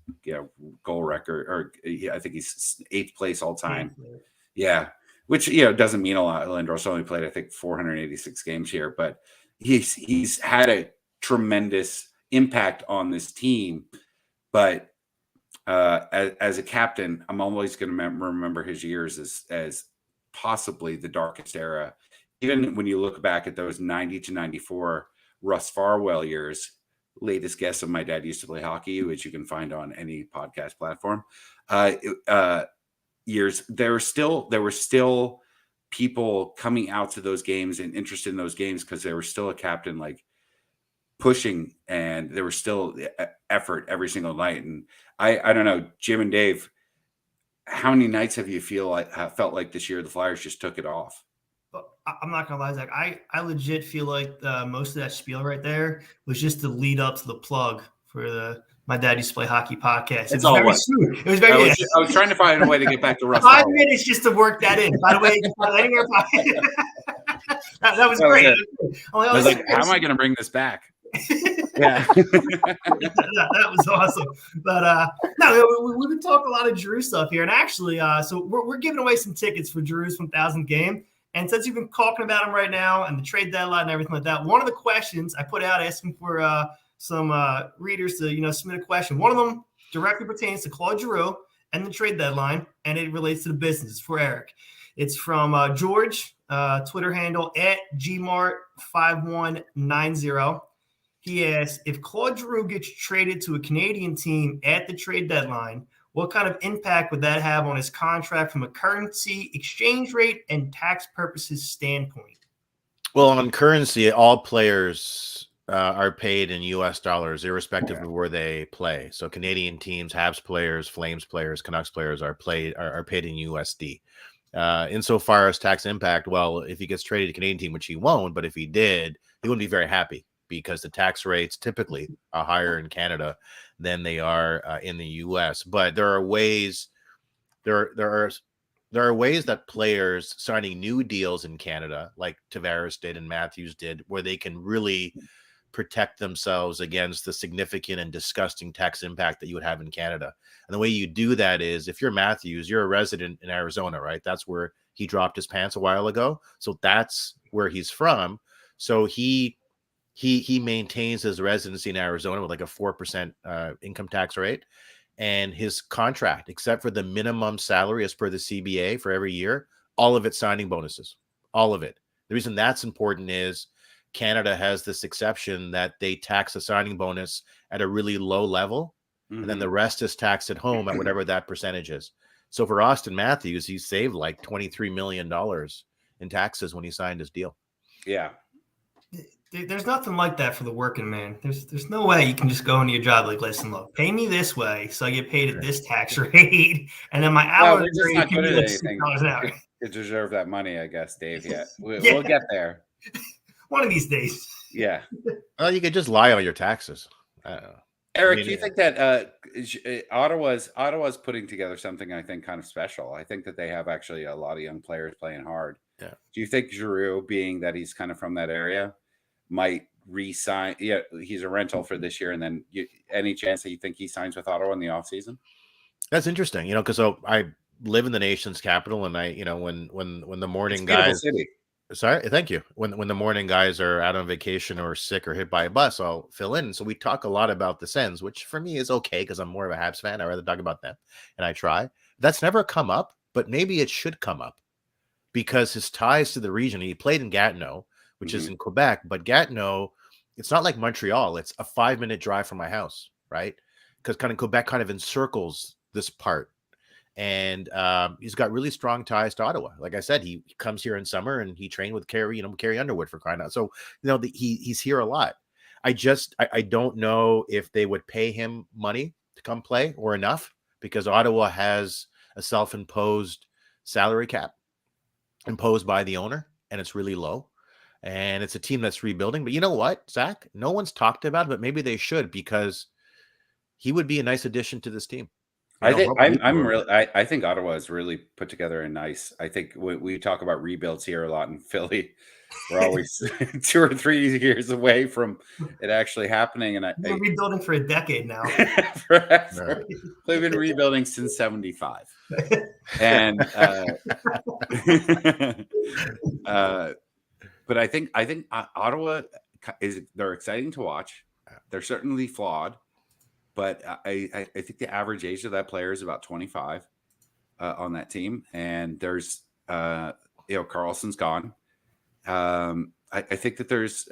goal record, or I think he's 8th place all time. Yeah, which doesn't mean a lot. Lindros only played, I think, 486 games here, but he's had a tremendous impact on this team. But as a captain, I'm always going to remember his years as possibly the darkest era. Even when you look back at those 90 to 94 Russ Farwell years, latest guest of My Dad Used to Play Hockey, which you can find on any podcast platform, years, there were still people coming out to those games and interested in those games because there was still a captain like pushing, and there was still effort every single night. And I don't know, Jim and Dave, how many nights have you felt like this year the Flyers just took it off? I'm not gonna lie, Zach. I legit feel like most of that spiel right there was just to lead up to the plug for the My Dad Used to Play Hockey podcast. It was very smooth. It was very. I was trying to find a way to get back to Russ. 5 minutes just to work that in. By the way, that was great. I was like, how am I going to bring this back? Yeah, that was awesome. But no, we've been talking a lot of Giroux stuff here, and actually, so we're giving away some tickets for Giroux's 1,000th game. And since you've been talking about him right now and the trade deadline and everything like that, one of the questions I put out asking for some readers to submit a question. One of them directly pertains to Claude Giroux and the trade deadline, and it relates to the business for Eric. It's from George, Twitter handle @gmart5190. He asks, if Claude Giroux gets traded to a Canadian team at the trade deadline, what kind of impact would that have on his contract from a currency, exchange rate, and tax purposes standpoint? Well, on currency, all players are paid in U.S. dollars, irrespective of where they play. So Canadian teams, Habs players, Flames players, Canucks players are paid in USD. Insofar as tax impact, well, if he gets traded to a Canadian team, which he won't, but if he did, he wouldn't be very happy, because the tax rates typically are higher in Canada than they are in the U.S. But there are ways that players signing new deals in Canada, like Tavares did and Matthews did, where they can really protect themselves against the significant and disgusting tax impact that you would have in Canada. And the way you do that is, if you're Matthews, you're a resident in Arizona, right? That's where he dropped his pants a while ago. So that's where he's from. So he maintains his residency in Arizona with like a 4% income tax rate. And his contract, except for the minimum salary as per the CBA for every year, all of it signing bonuses, all of it. The reason that's important is Canada has this exception that they tax a signing bonus at a really low level, and then the rest is taxed at home at whatever that percentage is. So for Austin Matthews, he saved like $23 million in taxes when he signed his deal. Yeah. There's nothing like that for the working man. There's no way you can just go into your job like, listen, look, pay me this way so I get paid at this tax rate, and then my hourly rate can be like $6 an hour. To deserve that money, I guess, Dave. Yeah, we'll get there. One of these days. Yeah. Well, you could just lie on your taxes. I don't know. Eric, do you think that Ottawa's putting together something I think kind of special? I think that they have actually a lot of young players playing hard. Yeah. Do you think Giroux, being that he's kind of from that area, might re-sign? Yeah, he's a rental for this year, and then any chance that you think he signs with Ottawa in the offseason? That's interesting, because I live in the nation's capital, and when the morning guys, city. Sorry, thank you. When the morning guys are out on vacation or sick or hit by a bus, I'll fill in. So we talk a lot about the Sens, which for me is okay because I'm more of a Habs fan. I'd rather talk about them, and I try. That's never come up, but maybe it should come up because his ties to the region. He played in Gatineau, which is in Quebec, but Gatineau, it's not like Montreal. It's a 5-minute drive from my house, right? Because kind of Quebec kind of encircles this part. And he's got really strong ties to Ottawa. Like I said, he comes here in summer and he trained with Carrie Underwood for crying out. So, he's here a lot. I don't know if they would pay him money to come play or enough, because Ottawa has a self-imposed salary cap imposed by the owner, and it's really low. And it's a team that's rebuilding. But you know what, Zach? No one's talked about it, but maybe they should, because he would be a nice addition to this team. I think Ottawa has really put together a nice. I think we talk about rebuilds here a lot in Philly. We're always 2 or 3 years away from it actually happening. And we've been rebuilding for a decade now. Forever. We've been rebuilding since '75, and but I think Ottawa they're exciting to watch. They're certainly flawed. But I think the average age of that player is about 25 on that team. And there's, Carlson's gone. I think that there's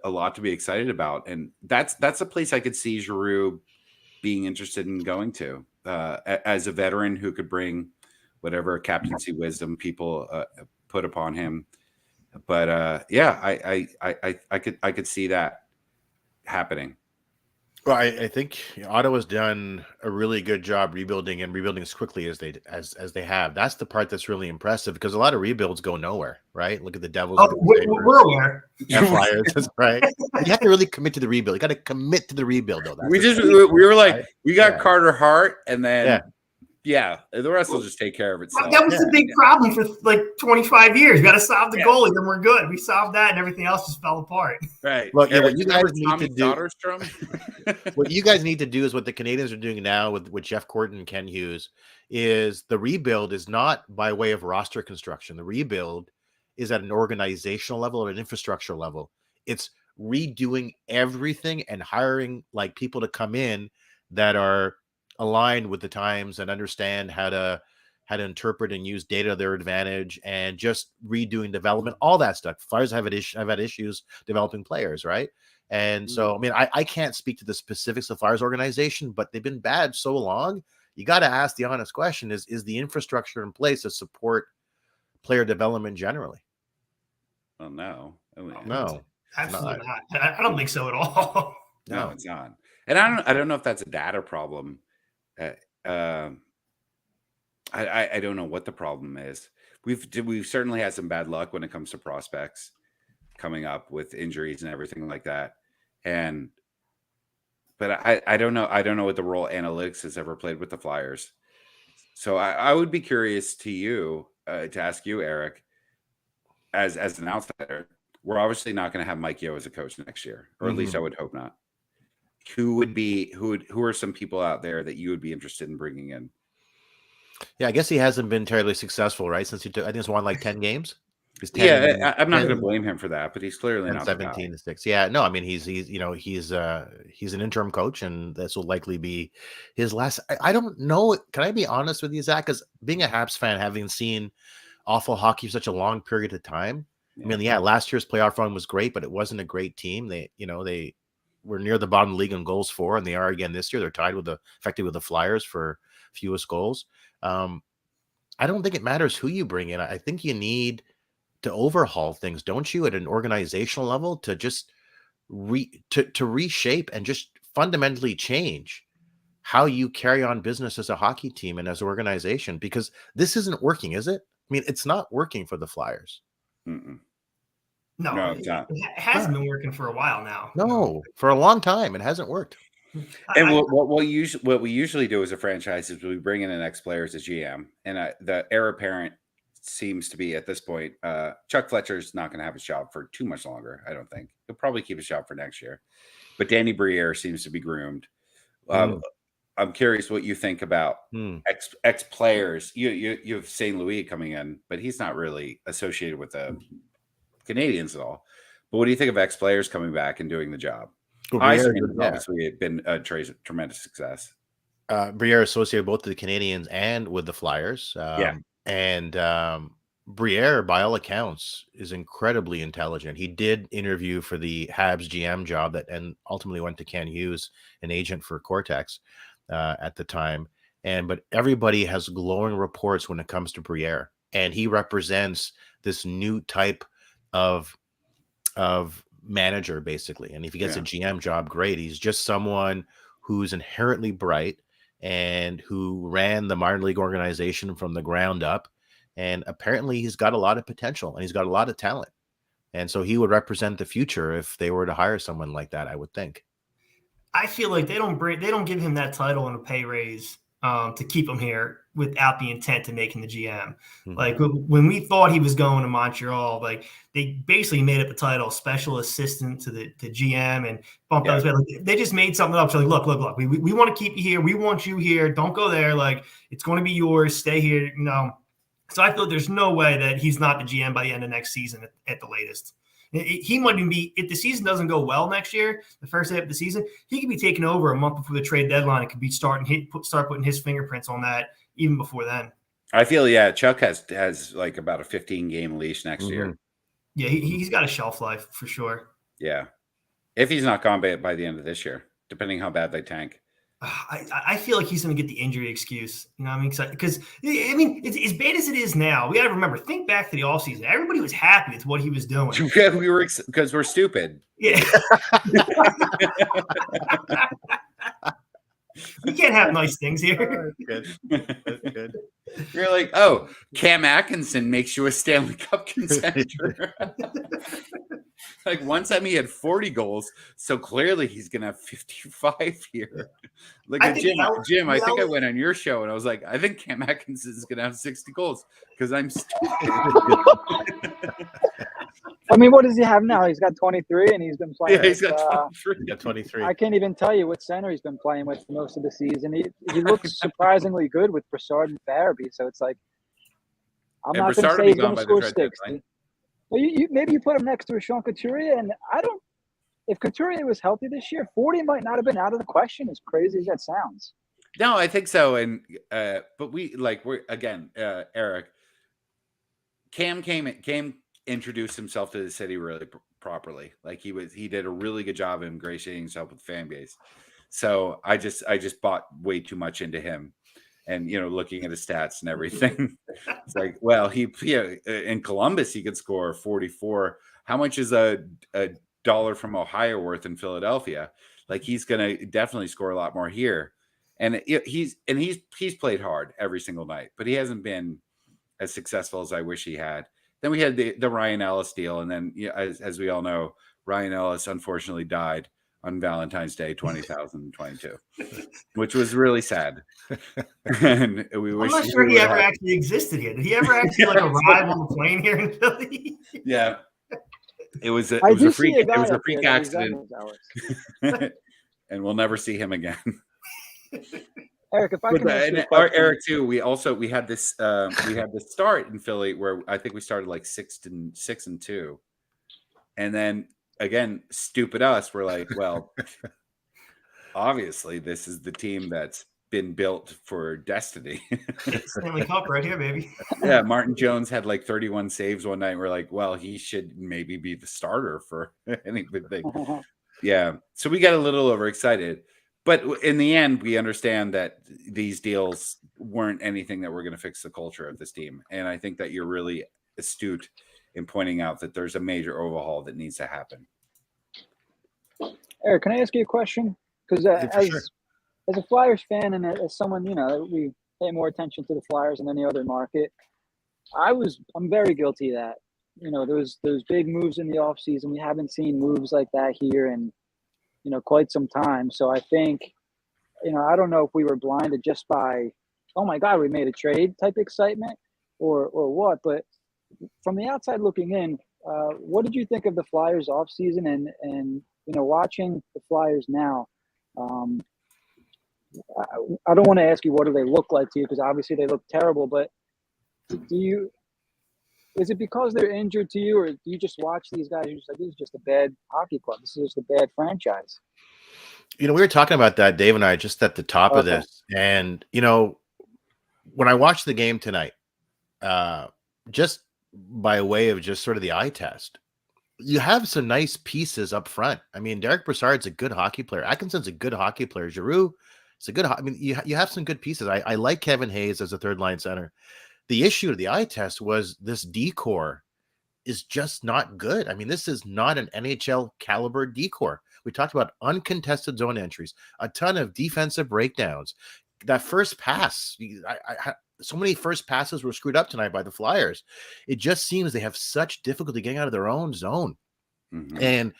a lot to be excited about. And that's a place I could see Giroux being interested in going to as a veteran who could bring whatever captaincy wisdom people put upon him. But I could see that happening. Well, I think Ottawa's done a really good job rebuilding as quickly as they have. That's the part that's really impressive, because a lot of rebuilds go nowhere, right? Look at the Devils. Oh, we're aware. Flyers, right? You have to really commit to the rebuild. You got to commit to the rebuild, though. We were like, right? We got Carter Hart, and then the rest will just take care of itself. That was the big problem for like 25 years. We got to solve the goalie, then we're good. We solved that, and everything else just fell apart. Right. Look, what you guys need to do. What you guys need to do is what the Canadians are doing now with Jeff Corton and Ken Hughes. Is the rebuild is not by way of roster construction. The rebuild is at an organizational level, at an infrastructure level. It's redoing everything and hiring like people to come in that are aligned with the times and understand how to interpret and use data to their advantage, and just redoing development, all that stuff. Flyers have had issues developing players, right? And so, I mean, I can't speak to the specifics of Flyers organization, but they've been bad so long. You got to ask the honest question: is the infrastructure in place to support player development generally? Well, no, no, absolutely not. I don't think so at all. No, it's not. And I don't know if that's a data problem. I don't know what the problem is. We've certainly had some bad luck when it comes to prospects coming up with injuries and everything like that. But I don't know. I don't know what the role analytics has ever played with the Flyers. So I would be curious to ask you, Eric, as an outsider. We're obviously not going to have Mike Yeo as a coach next year, or at least I would hope not. Who are some people out there that you would be interested in bringing in? Yeah, I guess he hasn't been terribly successful, right? Since he took, I think it's won like 10 games. He's 10 Yeah, I'm not 10 going to blame him for that, but he's clearly and not the guy. 17 to 6. Yeah, no, I mean he's he's an interim coach, and this will likely be his last. I don't know. Can I be honest with you, Zach? Because being a Habs fan, having seen awful hockey for such a long period of time. I mean, yeah, last year's playoff run was great, but it wasn't a great team. They were near the bottom of the league in goals for, and they are again this year. They're tied with the Flyers for fewest goals. I don't think it matters who you bring in. I think you need to overhaul things, don't you, at an organizational level, to just to reshape and just fundamentally change how you carry on business as a hockey team and as an organization, because this isn't working, is it? I mean, it's not working for the Flyers. Mm-mm. No, it's not. it hasn't been working for a while now. No, for a long time, it hasn't worked. And what we usually do as a franchise is we bring in an ex-player as a GM, and the heir apparent seems to be at this point. Chuck Fletcher's not going to have his job for too much longer. I don't think he'll probably keep his job for next year, but Danny Briere seems to be groomed. I'm curious what you think about ex players. You have St. Louis coming in, but he's not really associated with the Canadians at all. But what do you think of ex players coming back and doing the job? Iceman has obviously been a tremendous success. Briere associated both with the Canadians and with the Flyers. And Briere, by all accounts, is incredibly intelligent. He did interview for the Habs GM job and ultimately went to Ken Hughes, an agent for Cortex at the time. But everybody has glowing reports when it comes to Briere, and he represents this new type of manager, basically. And if he gets a GM job, great. He's just someone who's inherently bright and who ran the minor league organization from the ground up. And apparently he's got a lot of potential and he's got a lot of talent. And so he would represent the future if they were to hire someone like that, I would think. I feel like they don't give him that title and a pay raise to keep him here without the intent to make him the GM. Like when we thought he was going to Montreal, like they basically made up a title, special assistant to the GM, and bumped those. Like, they just made something up. So like, look, we want to keep you here. We want you here. Don't go there. Like it's going to be yours. Stay here. So I thought there's no way that he's not the GM by the end of next season at the latest. He might even be, if the season doesn't go well next year, the first day of the season, he could be taking over a month before the trade deadline. It could be start putting his fingerprints on that even before then. I feel, Chuck has like about a 15-game leash next year. Yeah, he's got a shelf life for sure. Yeah. If he's not gone by the end of this year, depending how bad they tank. I feel like he's going to get the injury excuse. You know what I mean? Because, it's as bad as it is now. We got to remember, think back to the offseason. Everybody was happy with what he was doing. Yeah, we were, because we're stupid. Yeah. We can't have nice things here. That's good. You're like, Cam Atkinson makes you a Stanley Cup contender. Like one time he had 40 goals, so clearly he's gonna have 55 here. Like Jim, I think I went on your show and I was like, I think Cam Atkinson is gonna have 60 goals because I'm stupid. I mean, what does he have now? He's got 23, and he's been playing. Yeah, he's got 23. I can't even tell you what center he's been playing with for most of the season. He looks surprisingly good with Brassard and Farabee. So it's like, I'm not going to say he's going to score 60. Well, maybe you put him next to a Sean Couturier, and if Couturier was healthy this year, 40 might not have been out of the question, as crazy as that sounds. No, I think so. And but Eric, Cam introduced himself to the city really properly. Like he did a really good job of ingratiating himself with the fan base. So I just bought way too much into him, and looking at his stats and everything, it's like, well, in Columbus he could score 44. How much is a dollar from Ohio worth in Philadelphia? Like he's gonna definitely score a lot more here, and he's played hard every single night, but he hasn't been as successful as I wish he had. Then we had the Ryan Ellis deal, and then as we all know, Ryan Ellis unfortunately died on Valentine's Day 2022, which was really sad. And I'm not sure he ever actually existed here. Did he ever actually arrive on the plane here in Philly? Yeah, it was a freak accident, and we'll never see him again. Eric, if I But can ask you a and question. Eric too. We had this start in Philly where I think we started like 6-2, and then again, stupid us. We're like, well, obviously this is the team that's been built for destiny. Stanley Cup right here, baby. Yeah, Martin Jones had like 31 saves one night. And we're like, well, he should maybe be the starter for anything. Yeah, so we got a little overexcited. But in the end, we understand that these deals weren't anything that were going to fix the culture of this team. And I think that you're really astute in pointing out that there's a major overhaul that needs to happen. Eric, can I ask you a question? Because as a Flyers fan and as someone, that we pay more attention to the Flyers than any other market, I'm very guilty of that. Those big moves in the offseason, we haven't seen moves like that here in quite some time. So I think, I don't know if we were blinded just by, oh my God, we made a trade type excitement or what, but from the outside looking in, what did you think of the Flyers offseason and watching the Flyers now? I don't want to ask you what do they look like to you, because obviously they look terrible, but is it because they're injured to you, or do you just watch these guys and you're just like, this is just a bad hockey club, this is just a bad franchise? We were talking about that, Dave and I, just at the top of this. And, when I watched the game tonight, just by way of just sort of the eye test, you have some nice pieces up front. I mean, Derek Brassard's a good hockey player. Atkinson's a good hockey player. Giroux is a good. I mean, you have some good pieces. I like Kevin Hayes as a third line center. The issue of the eye test was this decor is just not good. I mean, this is not an NHL caliber decor. We talked about uncontested zone entries, a ton of defensive breakdowns. That first pass, so many first passes were screwed up tonight by the Flyers. It just seems they have such difficulty getting out of their own zone. Mm-hmm. And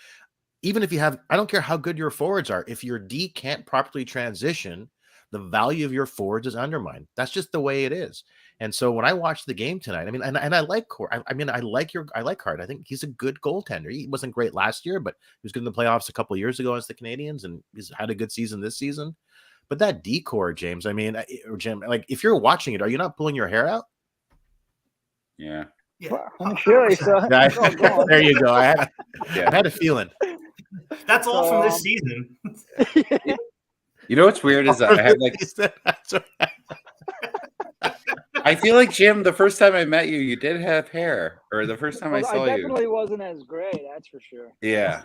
even if you have, I don't care how good your forwards are, if your D can't properly transition, the value of your forwards is undermined. That's just the way it is. And so when I watched the game tonight, I mean, and I like I like Hart. I think he's a good goaltender. He wasn't great last year, but he was good in the playoffs a couple of years ago as the Canadians, and he's had a good season this season. But that decor, James, I mean, or Jim, like if you're watching it, are you not pulling your hair out? Yeah. Well, I'm sure. So. There you go. I had a feeling. That's all from this season. You know what's weird is I have like. I feel like, Jim, the first time I met you, you did have hair, or the first time I saw you. I definitely wasn't as gray, that's for sure. Yeah.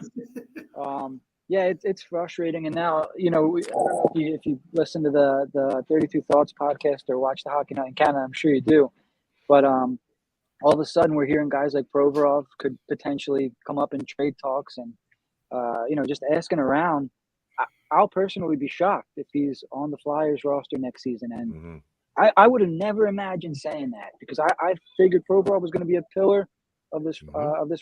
Yeah, it's frustrating. And now, if you listen to the 32 Thoughts podcast or watch the Hockey Night in Canada, I'm sure you do. But all of a sudden, we're hearing guys like Provorov could potentially come up in trade talks, and just asking around. I'll personally be shocked if he's on the Flyers roster next season. And I would have never imagined saying that, because I figured Provorov was going to be a pillar of this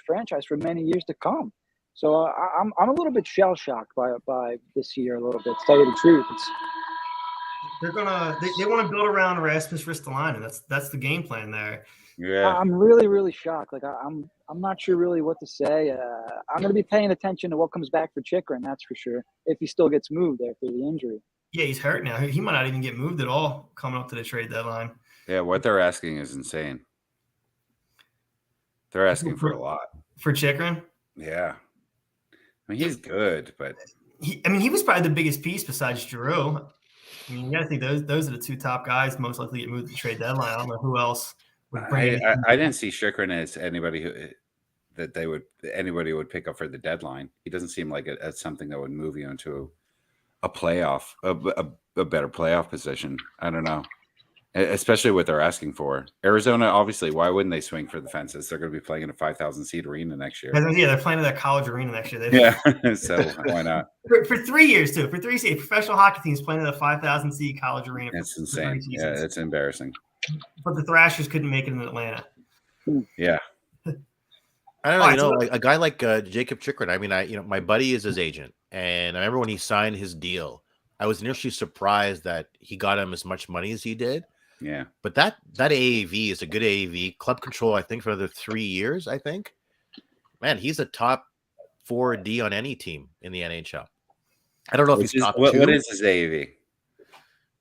franchise for many years to come. So I'm a little bit shell shocked by this year a little bit, to tell you the truth. They want to build around Rasmus Ristolainen. That's the game plan there. Yeah, I'm really, really shocked. Like I'm not sure really what to say. I'm going to be paying attention to what comes back for Chychrun, that's for sure, if he still gets moved after the injury. Yeah, he's hurt now. He might not even get moved at all coming up to the trade deadline. Yeah, what they're asking is insane. They're asking for a lot. For Chychrun? Yeah. I mean, he's good, but he was probably the biggest piece besides Giroux. I mean, you got to think those are the two top guys most likely to get moved to the trade deadline. I don't know who else would bring I didn't see Chychrun as anybody anybody would pick up for the deadline. He doesn't seem like it's something that would move you into a playoff, a better playoff position. I don't know. Especially what they're asking for. Arizona, obviously, why wouldn't they swing for the fences? They're going to be playing in a 5,000-seat arena next year. Yeah, they're playing in that college arena next year. So why not? For 3 years, too. For 3 seasons, professional hockey teams playing in a 5,000-seat college arena. It's insane. Yeah, it's embarrassing. But the Thrashers couldn't make it in Atlanta. Yeah. I don't know. Like a guy like Jacob Chychrun. I mean, my buddy is his agent, and I remember when he signed his deal, I was initially surprised that he got him as much money as he did. Yeah, but that AAV is a good AAV. Club control, I think, for another 3 years. I think, man, he's a top 4D on any team in the NHL. I don't know if he's top 2. What is his AAV?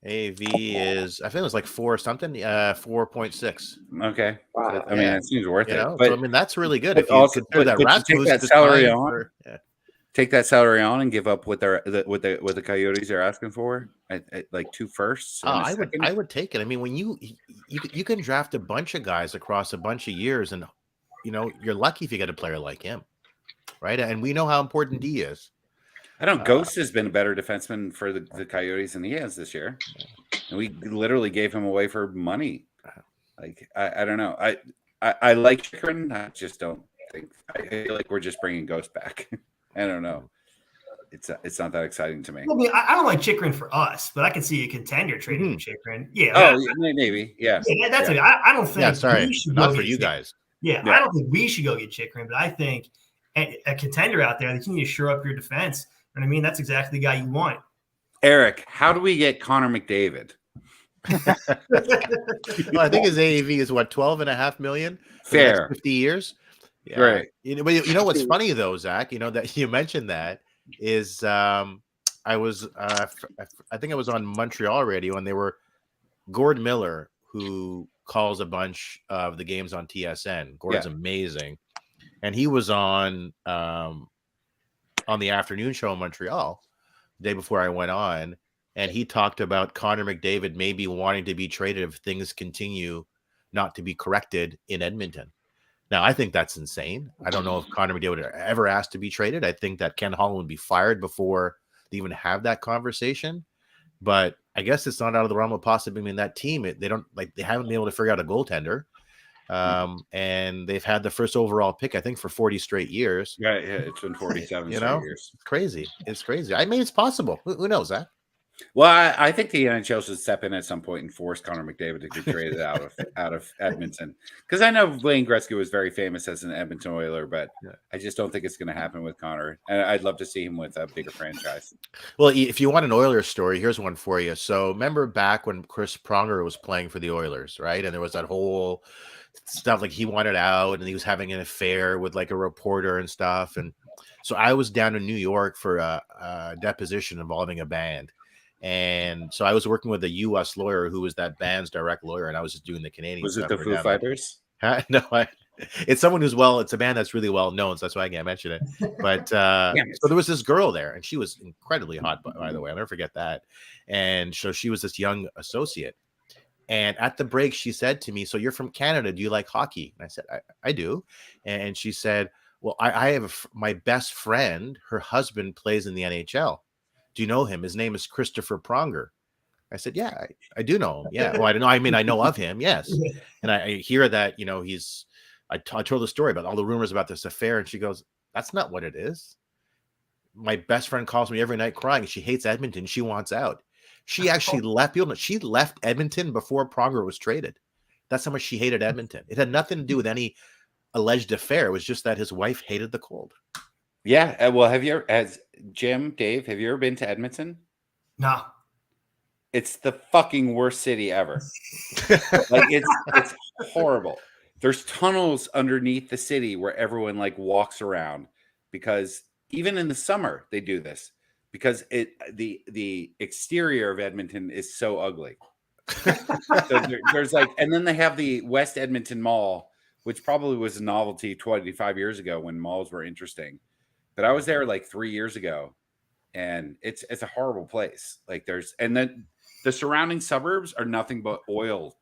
AAV is, I think it was like 4 something, 4.6. Okay. Wow. I mean, it seems worth You it. know, But so I mean, that's really good. but If you also, consider that but you take Rasmus that is salary signed on, for, take that salary on, and give up what the Coyotes are asking for, at like 2 firsts and a I second. would take it. I mean, when you can draft a bunch of guys across a bunch of years, and you're lucky if you get a player like him, right? And we know how important he is. I don't. Ghost has been a better defenseman for the Coyotes than he has this year, and we literally gave him away for money. Like I don't know. I like Chikrin. I just don't think. I feel like we're just bringing Ghost back. I don't know. It's not that exciting to me. I mean, I don't like Chikrin for us, but I can see a contender trading for Chikrin. Yeah. Oh, maybe. Yeah. Yeah, that's it. I don't think. Yeah, sorry, we should not go for get you Chikrin. guys. Yeah, I don't think we should go get Chikrin, but I think a contender out there that you need to shore up your defense. And I mean, that's exactly the guy you want. Eric, how do we get Connor McDavid? Well, I think his AAV is what, 12.5 million for the next Fair. 50 years. Yeah. Right. But you know what's funny though, Zach? That you mentioned that is I was I think I was on Montreal radio, and they were Gord Miller, who calls a bunch of the games on TSN. Gord's amazing, and he was on the afternoon show in Montreal the day before I went on, and he talked about Connor McDavid maybe wanting to be traded if things continue not to be corrected in Edmonton. Now, I think that's insane. I don't know if Connor McDavid ever asked to be traded. I think that Ken Holland would be fired before they even have that conversation. But I guess it's not out of the realm of possibility. I mean, that team, they haven't been able to figure out a goaltender. And they've had the first overall pick, I think, for 40 straight years. Yeah, it's been 47 straight years. It's crazy. It's crazy. I mean, it's possible. Who knows, Zach? Well, I think the NHL should step in at some point and force Connor McDavid to get traded out of Edmonton. Because I know Wayne Gretzky was very famous as an Edmonton Oiler, but I just don't think it's going to happen with Connor. And I'd love to see him with a bigger franchise. Well, if you want an Oilers story, here's one for you. So remember back when Chris Pronger was playing for the Oilers, right? And there was that whole stuff like he wanted out, and he was having an affair with like a reporter and stuff. And so I was down in New York for a deposition involving a band. And so I was working with a U.S. lawyer who was that band's direct lawyer, and I was just doing the Canadian. Was it the Foo Fighters? No, it's someone who's it's a band that's really well known, so that's why I can't mention it. But so there was this girl there, and she was incredibly hot, by the way. I'll never forget that. And so she was this young associate. And at the break, she said to me, "So you're from Canada? Do you like hockey?" And I said, "I do." And she said, "Well, I have my best friend. Her husband plays in the NHL. Do you know him? His name is Christopher Pronger." I said, "Yeah, I do know him. Yeah. Well, I don't know. I mean, I know of him. Yes." And I hear that, I told the story about all the rumors about this affair. And she goes, "That's not what it is. My best friend calls me every night crying. She hates Edmonton. She wants out." She actually left. She left Edmonton before Pronger was traded. That's how much she hated Edmonton. It had nothing to do with any alleged affair. It was just that his wife hated the cold. Yeah. Well, Dave, have you ever been to Edmonton? No. It's the fucking worst city ever. Like it's horrible. There's tunnels underneath the city where everyone like walks around, because even in the summer they do this, because the exterior of Edmonton is so ugly. So there's like, and then they have the West Edmonton Mall, which probably was a novelty 25 years ago when malls were interesting. But I was there like 3 years ago, and it's a horrible place. Like and then the surrounding suburbs are nothing but oil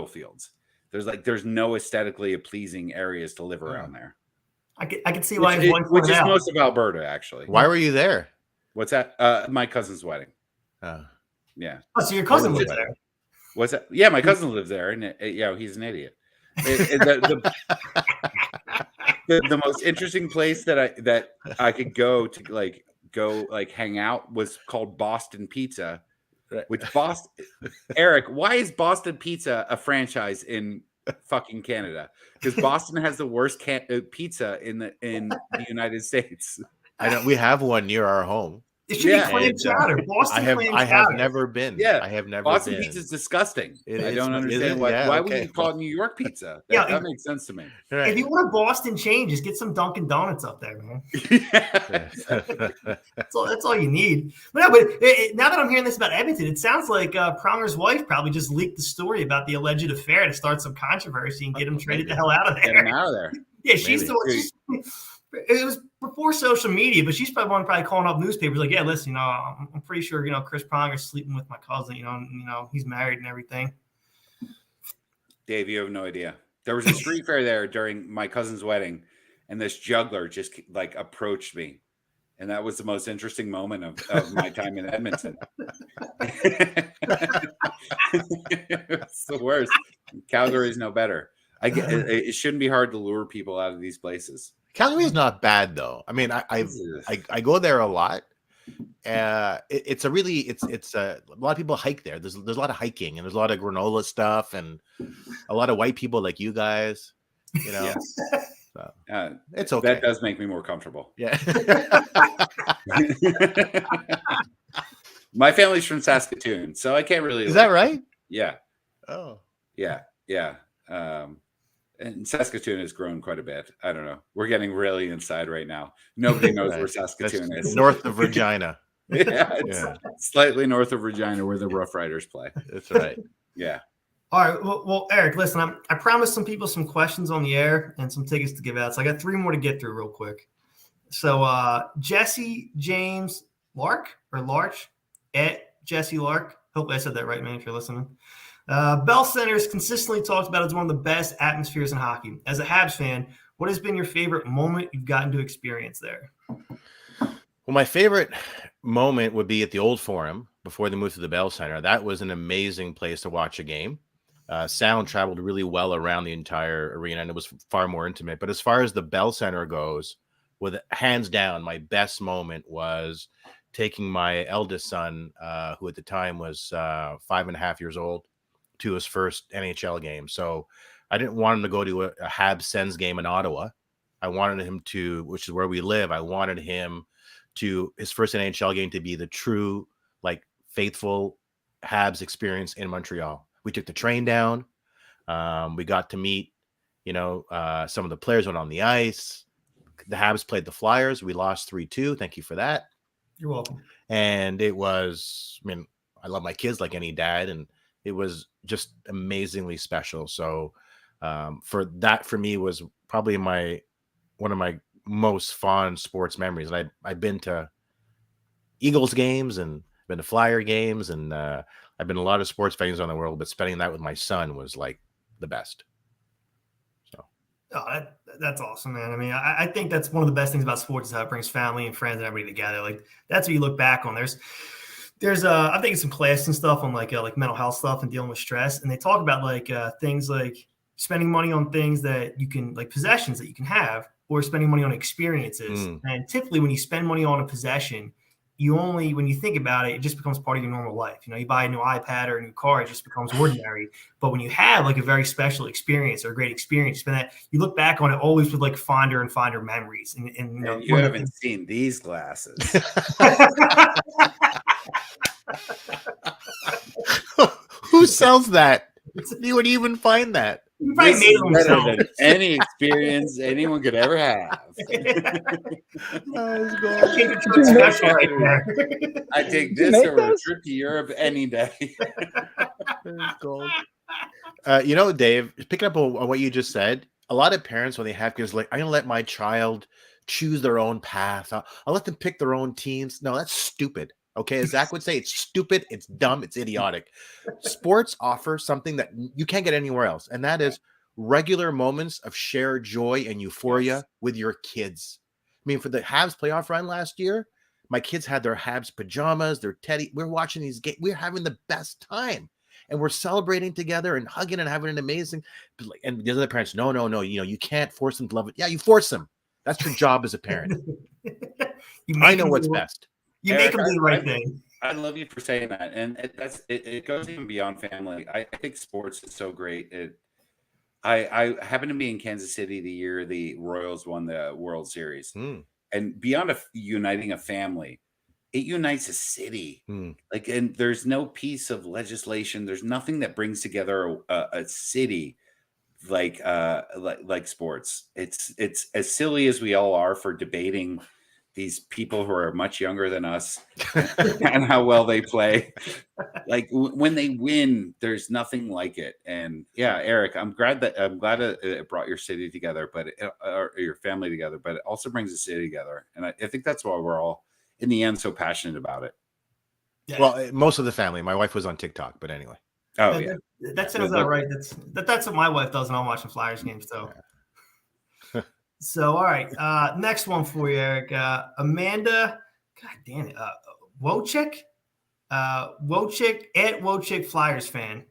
fields. There's no aesthetically pleasing areas to live around there. I can see why which is most of Alberta, actually. Why were you there? What's that? My cousin's wedding. Yeah. Oh, so your cousin lives there? What's that? Yeah, my cousin lives there, and he's an idiot. The most interesting place that I could go to hang out was called Boston Pizza, which Eric, why is Boston Pizza a franchise in fucking Canada? Because Boston has the worst pizza in the United States. I know we have one near our home. It should be clam chowder. Boston clam I chowder. have never been. Yeah, I have never Boston been. pizza is disgusting. I Is don't it? understand why. Yeah, Why okay. would you call it New York pizza? Yeah, That makes sense to me. Right. If you want a Boston chain, just get some Dunkin' Donuts up there, man. That's all you need. But no, now that I'm hearing this about Edmonton, it sounds like Pronger's wife probably just leaked the story about the alleged affair to start some controversy and get him traded the hell out of there. Get him out of there. Yeah, she's the one. It was before social media, but she's probably one calling up newspapers like, yeah, listen, I'm pretty sure, Chris Pronger's sleeping with my cousin, he's married and everything. Dave, you have no idea. There was a street fair there during my cousin's wedding, and this juggler just like approached me. And that was the most interesting moment of my time in Edmonton. It's the worst. Calgary is no better. It shouldn't be hard to lure people out of these places. Calgary is not bad though. I mean, I go there a lot. It's a lot of people hike there. There's a lot of hiking and there's a lot of granola stuff and a lot of white people like you guys. Yeah. So, it's okay. That does make me more comfortable. Yeah. My family's from Saskatoon, so I can't really. Is that right? Yeah. Oh. Yeah. And Saskatoon has grown quite a bit. I don't know. We're getting really inside right now. Nobody knows where Saskatoon is. North of Regina. It's slightly north of Regina where the Rough Riders play. That's right. Yeah. All right. Well, Eric, listen, I promised some people some questions on the air and some tickets to give out. So I got 3 more to get through real quick. So Jesse James Larch at Jesse Lark. Hopefully I said that right, man, if you're listening. Bell Center is consistently talked about as one of the best atmospheres in hockey. As a Habs fan, what has been your favorite moment you've gotten to experience there? Well, my favorite moment would be at the Old Forum before they moved to the Bell Center. That was an amazing place to watch a game. Sound traveled really well around the entire arena, and it was far more intimate. But as far as the Bell Center goes, with hands down, my best moment was taking my eldest son, who at the time was 5.5 years old, to his first NHL game. So I didn't want him to go to a Habs Sens game in Ottawa. I wanted him to, which is where we live, I wanted him to his first NHL game to be the true, like, faithful Habs experience in Montreal. We took the train down. We got to meet, some of the players went on the ice. The Habs played the Flyers. We lost 3-2. Thank you for that. You're welcome. And it was, I love my kids like any dad, and it was just amazingly special. So for me was probably one of my most fond sports memories. And I've been to Eagles games and been to Flyer games, and I've been to a lot of sports venues on the world, but spending that with my son was like the best. So that's awesome, man. I mean, I think that's one of the best things about sports is how it brings family and friends and everybody together. Like, that's what you look back on. There's I think some class and stuff on like mental health stuff and dealing with stress. And they talk about like things like spending money on things that you can, like possessions that you can have, or spending money on experiences. And typically when you spend money on a possession, when you think about it, it just becomes part of your normal life. You buy a new iPad or a new car, it just becomes ordinary. But when you have like a very special experience or a great experience, you look back on it always with like fonder and fonder memories. And you haven't seen these glasses. Who sells that? You would even find that. You probably made it better than any experience anyone could ever have. I take this over a trip to Europe any day. Dave, picking up on what you just said, a lot of parents, when they have kids, like, I'm going to let my child choose their own path. I'll let them pick their own teams. No, that's stupid. Okay, as Zach would say, it's stupid, it's dumb, it's idiotic. Sports offer something that you can't get anywhere else, and that is regular moments of shared joy and euphoria with your kids. I mean, for the Habs playoff run last year, my kids had their Habs pajamas, their teddy. We're watching these games. We're having the best time, and we're celebrating together and hugging and having an amazing. And the other parents, no, you can't force them to love it. Yeah, you force them. That's your job as a parent. I know what's best. You make them do the right thing. I love you for saying that, and it goes even beyond family. I think sports is so great. I happened to be in Kansas City the year the Royals won the World Series, and beyond uniting a family, it unites a city. Like, and there's no piece of legislation. There's nothing that brings together a city like sports. It's as silly as we all are for debating these people who are much younger than us and how well they play. Like when they win, there's nothing like it. And yeah, Eric, I'm glad it brought your city together, but or your family together, but it also brings the city together. And I think that's why we're all in the end so passionate about it. Yeah. Well, most of the family. My wife was on TikTok, but anyway. Oh yeah, that sounds about right. That's what my wife does when I'm watching Flyers games too. Yeah. So all right, next one for you, Eric. Amanda, God damn it, Wojcik @Wojcik Flyers fan.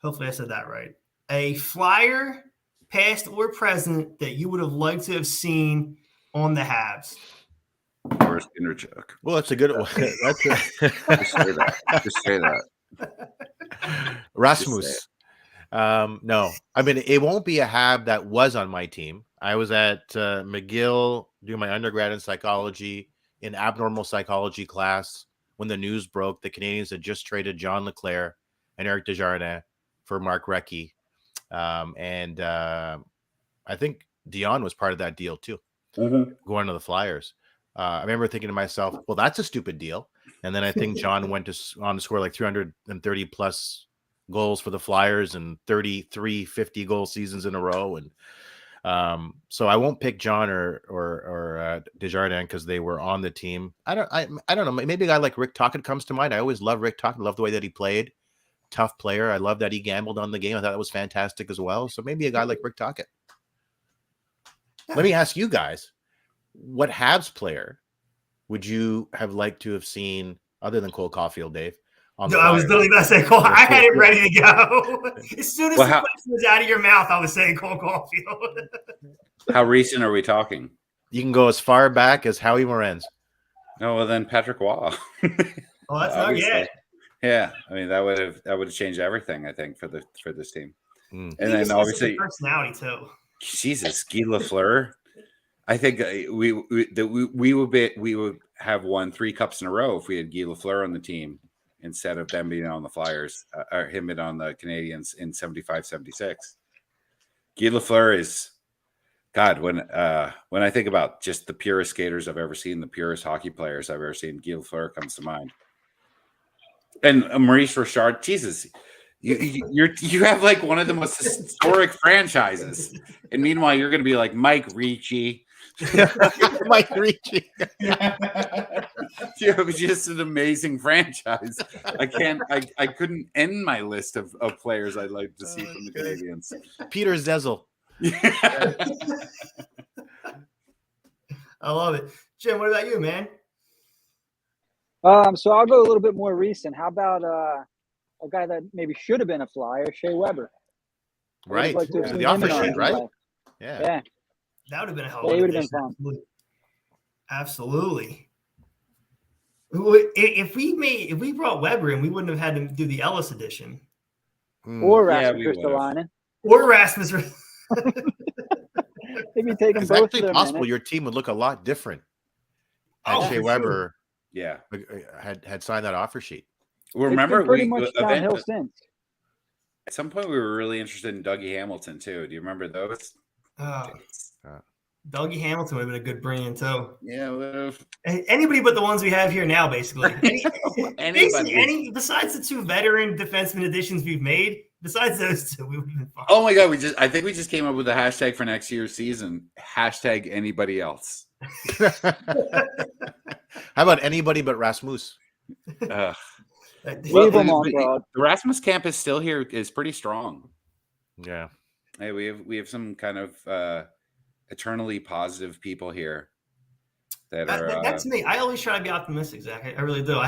Hopefully I said that right. A Flyer, past or present, that you would have liked to have seen on the Habs. Boris Inderchuk. Well, that's a good one. Just say that. Rasmus. No, I mean, it won't be a Hab that was on my team. I was at McGill doing my undergrad in psychology, in abnormal psychology class, when the news broke. The Canadians had just traded John Leclerc and Eric Desjardins for Mark Recchi. And I think Dion was part of that deal too, going to the Flyers. I remember thinking to myself, well, that's a stupid deal. And then I think John went on to score like 330 plus goals for the Flyers and 33 50-goal seasons in a row. And so I won't pick John or Desjardins because they were on the team. I don't know. Maybe a guy like Rick Tocchet comes to mind. I always love Rick Tocchet. Love the way that he played. Tough player. I love that he gambled on the game. I thought that was fantastic as well. So maybe a guy like Rick Tocchet. Let me ask you guys, what Habs player would you have liked to have seen other than Cole Caulfield, Dave? I was literally going to say Cole. I had it ready to go. As soon as the question was out of your mouth, I was saying Cole Caulfield. How recent are we talking? You can go as far back as Howie Morenz. Oh, well, then Patrick Waugh. Oh, that's not yet. Yeah, I mean that would have changed everything. I think for this team. And then obviously personality too. Jesus, Guy Lafleur. I think we would have won 3 cups in a row if we had Guy Lafleur on the team instead of them being on the Flyers or him being on the Canadians in 75-76. Guy Lafleur is God. When I think about just the purest skaters I've ever seen, the purest hockey players I've ever seen, Guy Lafleur comes to mind. And Maurice Richard, Jesus, you have like one of the most historic franchises, and meanwhile you're going to be like Mike Ricci. Mike Ricci. You have just an amazing franchise. I couldn't end my list of players I'd like to see from the Canadians. Peter Zezel. I love it. Jim, what about you, man? So I'll go a little bit more recent. How about a guy that maybe should have been a Flyer, Shea Weber? Right. The offer sheet, right? Yeah. That would have been a hell of a would have been fun. Absolutely. If we brought Weber in, we wouldn't have had to do the Ellis edition. Or Rasmus Ristolainen. Or Rasmus. Maybe take them it's both. It's actually possible your team would look a lot different. Shea Weber had signed that offer sheet. Well, remember, pretty much downhill since. At some point, we were really interested in Dougie Hamilton too. Do you remember those? Dougie Hamilton would have been a good bring-in too. Yeah, anybody but the ones we have here now, basically. Any besides the 2 veteran defenseman additions we've made. Besides those 2, we would have been fine. Oh my God, I think we just came up with a hashtag for next year's season. Hashtag anybody else. How about anybody but Rasmus? The Rasmus camp is still here, is pretty strong. Yeah. Hey, we have some kind of eternally positive people here that are. That's me. I always try to be optimistic, Zach. I really do.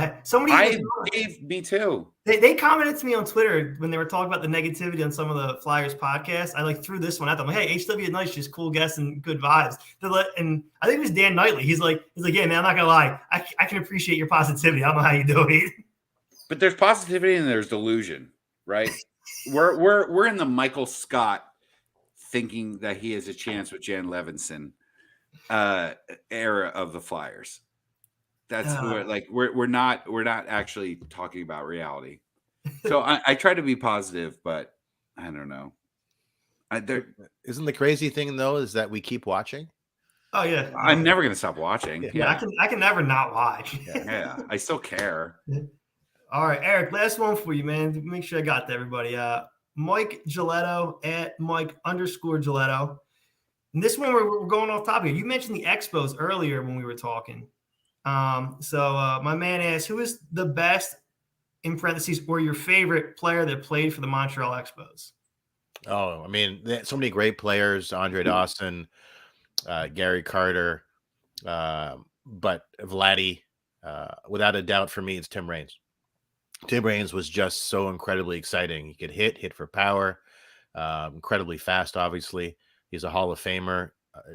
Me too. They commented to me on Twitter when they were talking about the negativity on some of the Flyers podcasts. I threw this one at them. Hey, HW Night's just cool guests and good vibes. And I think it was Dan Knightley. He's like, yeah, man, I'm not gonna lie. I can appreciate your positivity. I don't know how you do it. But there's positivity and there's delusion, right? we're in the Michael Scott thinking that he has a chance with Jan Levinson era of the Flyers. That's we're not actually talking about reality. So I try to be positive, but I don't know. Isn't the crazy thing though is that we keep watching? Oh yeah, I'm never gonna stop watching. Yeah, I can never not watch. Yeah, I still care. All right, Eric, last one for you, man. Make sure I got to everybody. Mike Giletto at Mike_Giletto. And this one we're going off topic. You mentioned the Expos earlier when we were talking. So my man asked, who is the best, in parentheses, or your favorite player that played for the Montreal Expos? Oh, I mean, so many great players: Andre Dawson, Gary Carter, but Vladdy. Without a doubt, for me, it's Tim Raines. Tim Raines was just so incredibly exciting. He could hit for power, incredibly fast. Obviously, he's a Hall of Famer.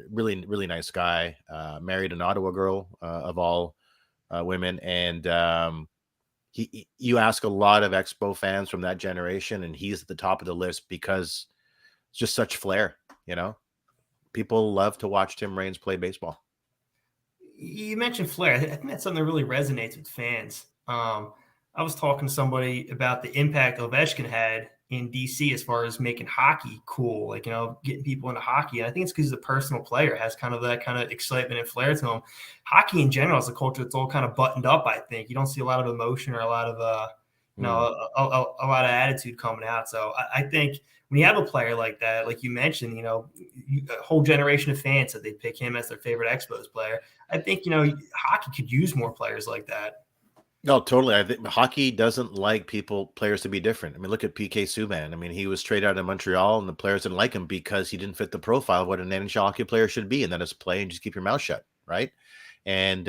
Really, really nice guy. Married an Ottawa girl of all women, and you ask a lot of Expo fans from that generation, and he's at the top of the list because it's just such flair. People love to watch Tim Raines play baseball. You mentioned flair. I think that's something that really resonates with fans. I was talking to somebody about the impact Ovechkin had in DC as far as making hockey cool, getting people into hockey. I think it's because he's a personal player, has kind of that kind of excitement and flair to him. Hockey in general is a culture that's all kind of buttoned up. I think you don't see a lot of emotion or a lot of a lot of attitude coming out. So I think when you have a player like that, like you mentioned, a whole generation of fans said they pick him as their favorite Expos player. I think hockey could use more players like that. No, totally. I think hockey doesn't like players to be different. I mean, look at PK Subban. I mean, he was traded out of Montreal, and the players didn't like him because he didn't fit the profile of what an NHL hockey player should be, and that is play and just keep your mouth shut, right? And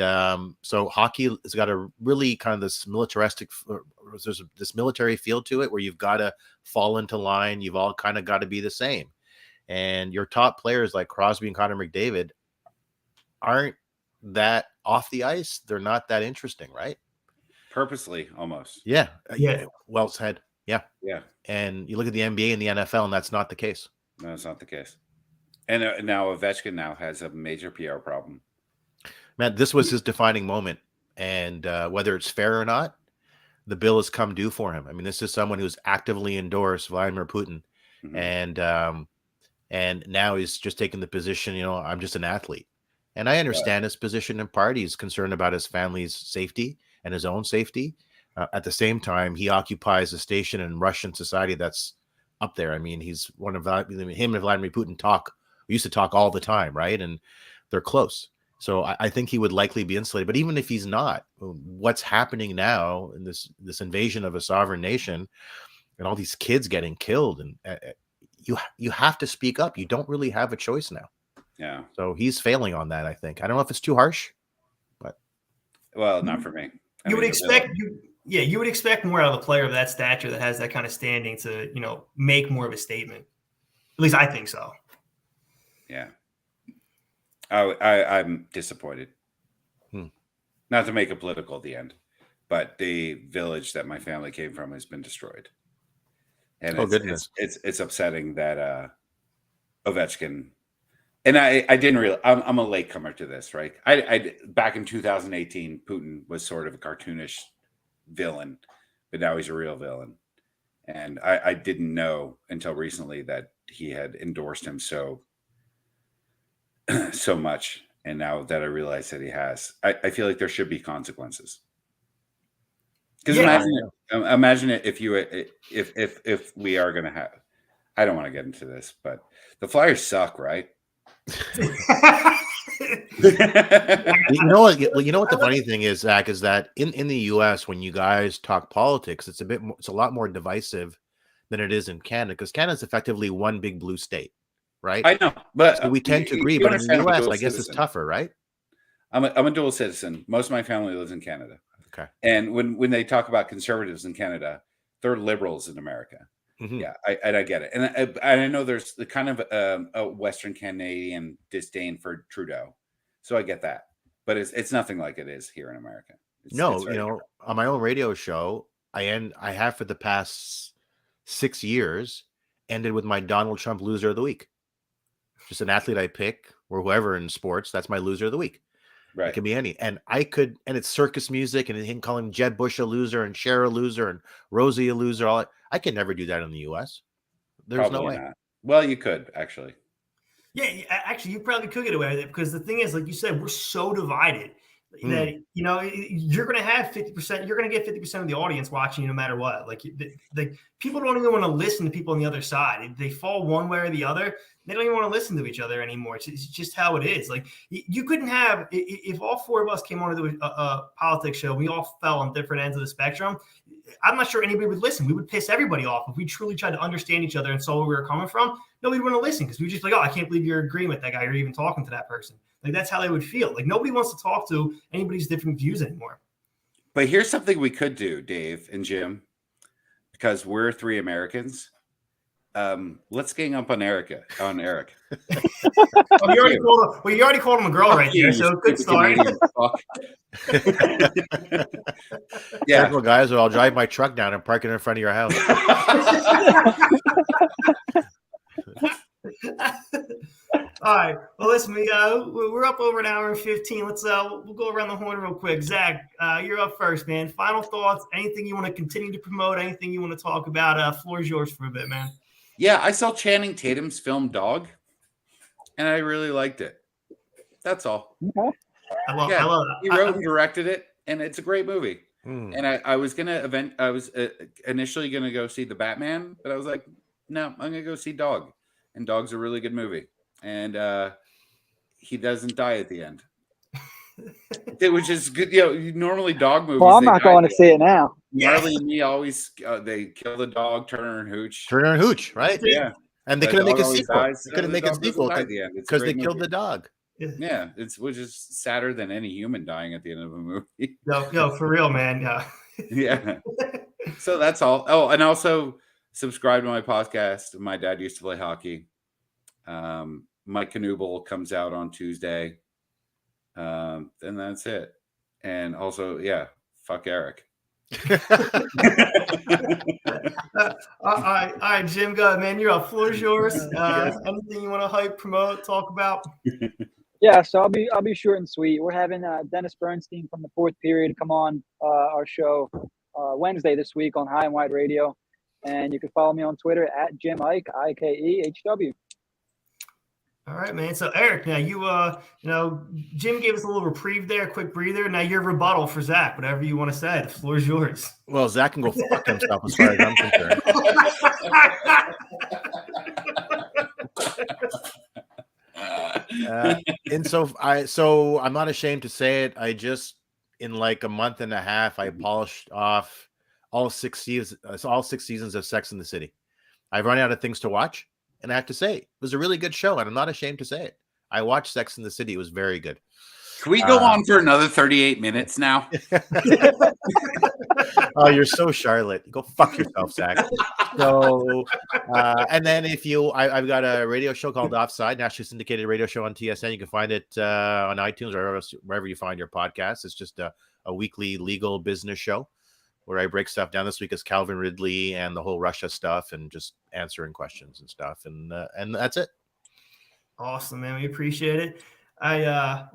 so hockey has got a really kind of this militaristic, there's this military feel to it where you've got to fall into line. You've all kind of got to be the same. And your top players like Crosby and Connor McDavid aren't that off the ice. They're not that interesting, right? Purposely, almost. Yeah. Well said. Yeah. And you look at the NBA and the NFL, and that's not the case. No, it's not the case. And now Ovechkin now has a major PR problem. Man, this was his defining moment. And whether it's fair or not, the bill has come due for him. I mean, this is someone who's actively endorsed Vladimir Putin. Mm-hmm. And now he's just taking the position, I'm just an athlete. And I understand his position in part. He's concerned about his family's safety and his own safety. At the same time, he occupies a station in Russian society that's up there. I mean, he's him and Vladimir Putin used to talk all the time, right? And they're close. So I think he would likely be insulated. But even if he's not, what's happening now in this invasion of a sovereign nation and all these kids getting killed, and you have to speak up. You don't really have a choice now. Yeah. So he's failing on that, I think. I don't know if it's too harsh, but not for me. You would expect more out of a player of that stature that has that kind of standing to, make more of a statement. At least I think so. Yeah. I'm disappointed. Not to make it political at the end, but the village that my family came from has been destroyed. And it's upsetting that Ovechkin. And I didn't really. I'm a latecomer to this, right? I back in 2018, Putin was sort of a cartoonish villain, but now he's a real villain, and I didn't know until recently that he had endorsed him so much, and now that I realize that he has, I feel like there should be consequences. Because imagine it if we are going to have. I don't want to get into this, but the Flyers suck, right? You know what the funny thing is, Zach, is that in the US, when you guys talk politics, it's a lot more divisive than it is in Canada, because Canada's effectively one big blue state, right? I know, but so we tend to agree. But in the US, I guess it's tougher, right? I'm a dual citizen. Most of my family lives in Canada. Okay. And when they talk about conservatives in Canada, they're liberals in America. Mm-hmm. Yeah, I get it, and I know there's the kind of a Western Canadian disdain for Trudeau, so I get that, but it's nothing like it is here in America. It's on my own radio show, I have for the past 6 years ended with my Donald Trump loser of the week. Just an athlete I pick or whoever in sports, that's my loser of the week. Right. It can be any, and it's circus music, and he can call him Jeb Bush a loser and Cher a loser and Rosie a loser. I can never do that in the U.S. There's no way. Not. Well, you could actually. Yeah, actually, you probably could get away with it because the thing is, like you said, we're so divided that you're going to have 50%. You're going to get 50% of the audience watching you no matter what. Like people don't even want to listen to people on the other side. They fall one way or the other. They don't even want to listen to each other anymore. It's just how it is. Like you couldn't have if all four of us came on to do a politics show. We all fell on different ends of the spectrum. I'm not sure anybody would listen. We would piss everybody off if we truly tried to understand each other and saw where we were coming from. Nobody would want to listen because we would just be like, oh, I can't believe you're agreeing with that guy or even talking to that person. Like that's how they would feel. Like nobody wants to talk to anybody's different views anymore. But here's something we could do, Dave and Jim, because we're three Americans. Let's gang up on Eric. You already called him a girl right there, so good start. Yeah, careful, guys, or I'll drive my truck down and park it in front of your house. All right. Well, listen, we're up over an hour and 15. Let's we'll go around the horn real quick. Zach, you're up first, man. Final thoughts? Anything you want to continue to promote? Anything you want to talk about? Floor is yours for a bit, man. Yeah, I saw Channing Tatum's film Dog, and I really liked it. That's all. Okay. I love that. He wrote and directed it, and it's a great movie. Mm. And I was initially gonna go see the Batman, but I was like, no, I'm gonna go see Dog, and Dog's a really good movie, and he doesn't die at the end. It was just good. Normally dog movies. Well, I'm not going to see it now. Marley and me always they kill the dog, Turner and Hooch. Right? Yeah. And they couldn't make a sequel. Dies, they couldn't make a sequel because they killed the dog. Yeah, which is sadder than any human dying at the end of a movie. No, for real, man. Yeah. Yeah. So that's all. Oh, and also subscribe to my podcast. My dad used to play hockey. Mike Knuble comes out on Tuesday. And that's it. And also, yeah, fuck Eric. All right, Jim, go ahead, man. You're up. Floor's yours. Anything you want to hype, promote, talk about? Yeah, so I'll be short and sweet. We're having Dennis Bernstein from the Fourth Period come on our show Wednesday this week on High and Wide Radio, and you can follow me on Twitter at Jim Ike, IKEHW. All right, man. So Eric, now Jim gave us a little reprieve there, a quick breather. Now your rebuttal for Zach, whatever you want to say. The floor is yours. Well, Zach can go fuck himself as far as I'm concerned. So I'm not ashamed to say it. I just in like a month and a half, I polished off all 6 seasons of Sex and the City. I've run out of things to watch. And I have to say, it was a really good show, and I'm not ashamed to say it. I watched Sex and the City. It was very good. Can we go on for another 38 minutes now? Oh, you're so Charlotte. Go fuck yourself, Zach. So, and then I've got a radio show called Offside, nationally syndicated radio show on TSN. You can find it on iTunes or wherever you find your podcasts. It's just a weekly legal business show where I break stuff down. This week is Calvin Ridley and the whole Russia stuff and just answering questions and stuff. And that's it. Awesome, man. We appreciate it.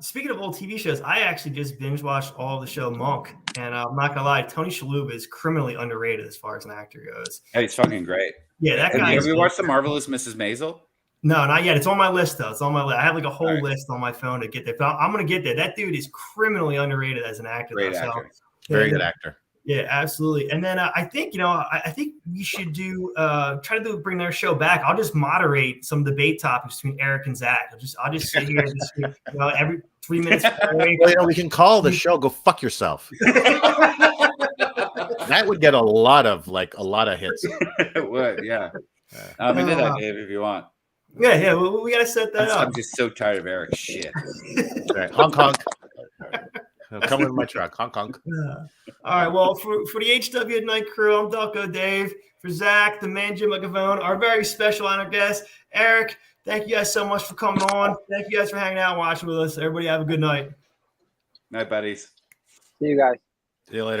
Speaking of old TV shows, I actually just binge watched all of the show Monk. And I'm not gonna lie, Tony Shalhoub is criminally underrated as far as an actor goes. Hey, he's fucking great. Yeah, that guy. Have you watched The Marvelous Mrs. Maisel? No, not yet. It's on my list though. It's on my list. I have like a whole list on my phone to get there. But I'm gonna get there. That dude is criminally underrated as an actor. Great actor. Very good actor. Yeah, absolutely. And then I think I think we should try to bring their show back. I'll just moderate some debate topics between Eric and Zach. I'll just sit here and every 3 minutes. We can call the show "Go Fuck Yourself." That would get a lot of hits. It would, yeah. I'm into that, Dave, if you want. Yeah. We gotta set that up. I'm just so tired of Eric's shit. Right. Honk honk. Come in my truck. Honk honk. All right. Well, for the HW at Night crew, I'm Delco Dave. For Zach, the man Jim Macravalla, our very special honor guest, Eric. Thank you guys so much for coming on. Thank you guys for hanging out and watching with us. Everybody have a good night. Night, buddies. See you guys. See you later.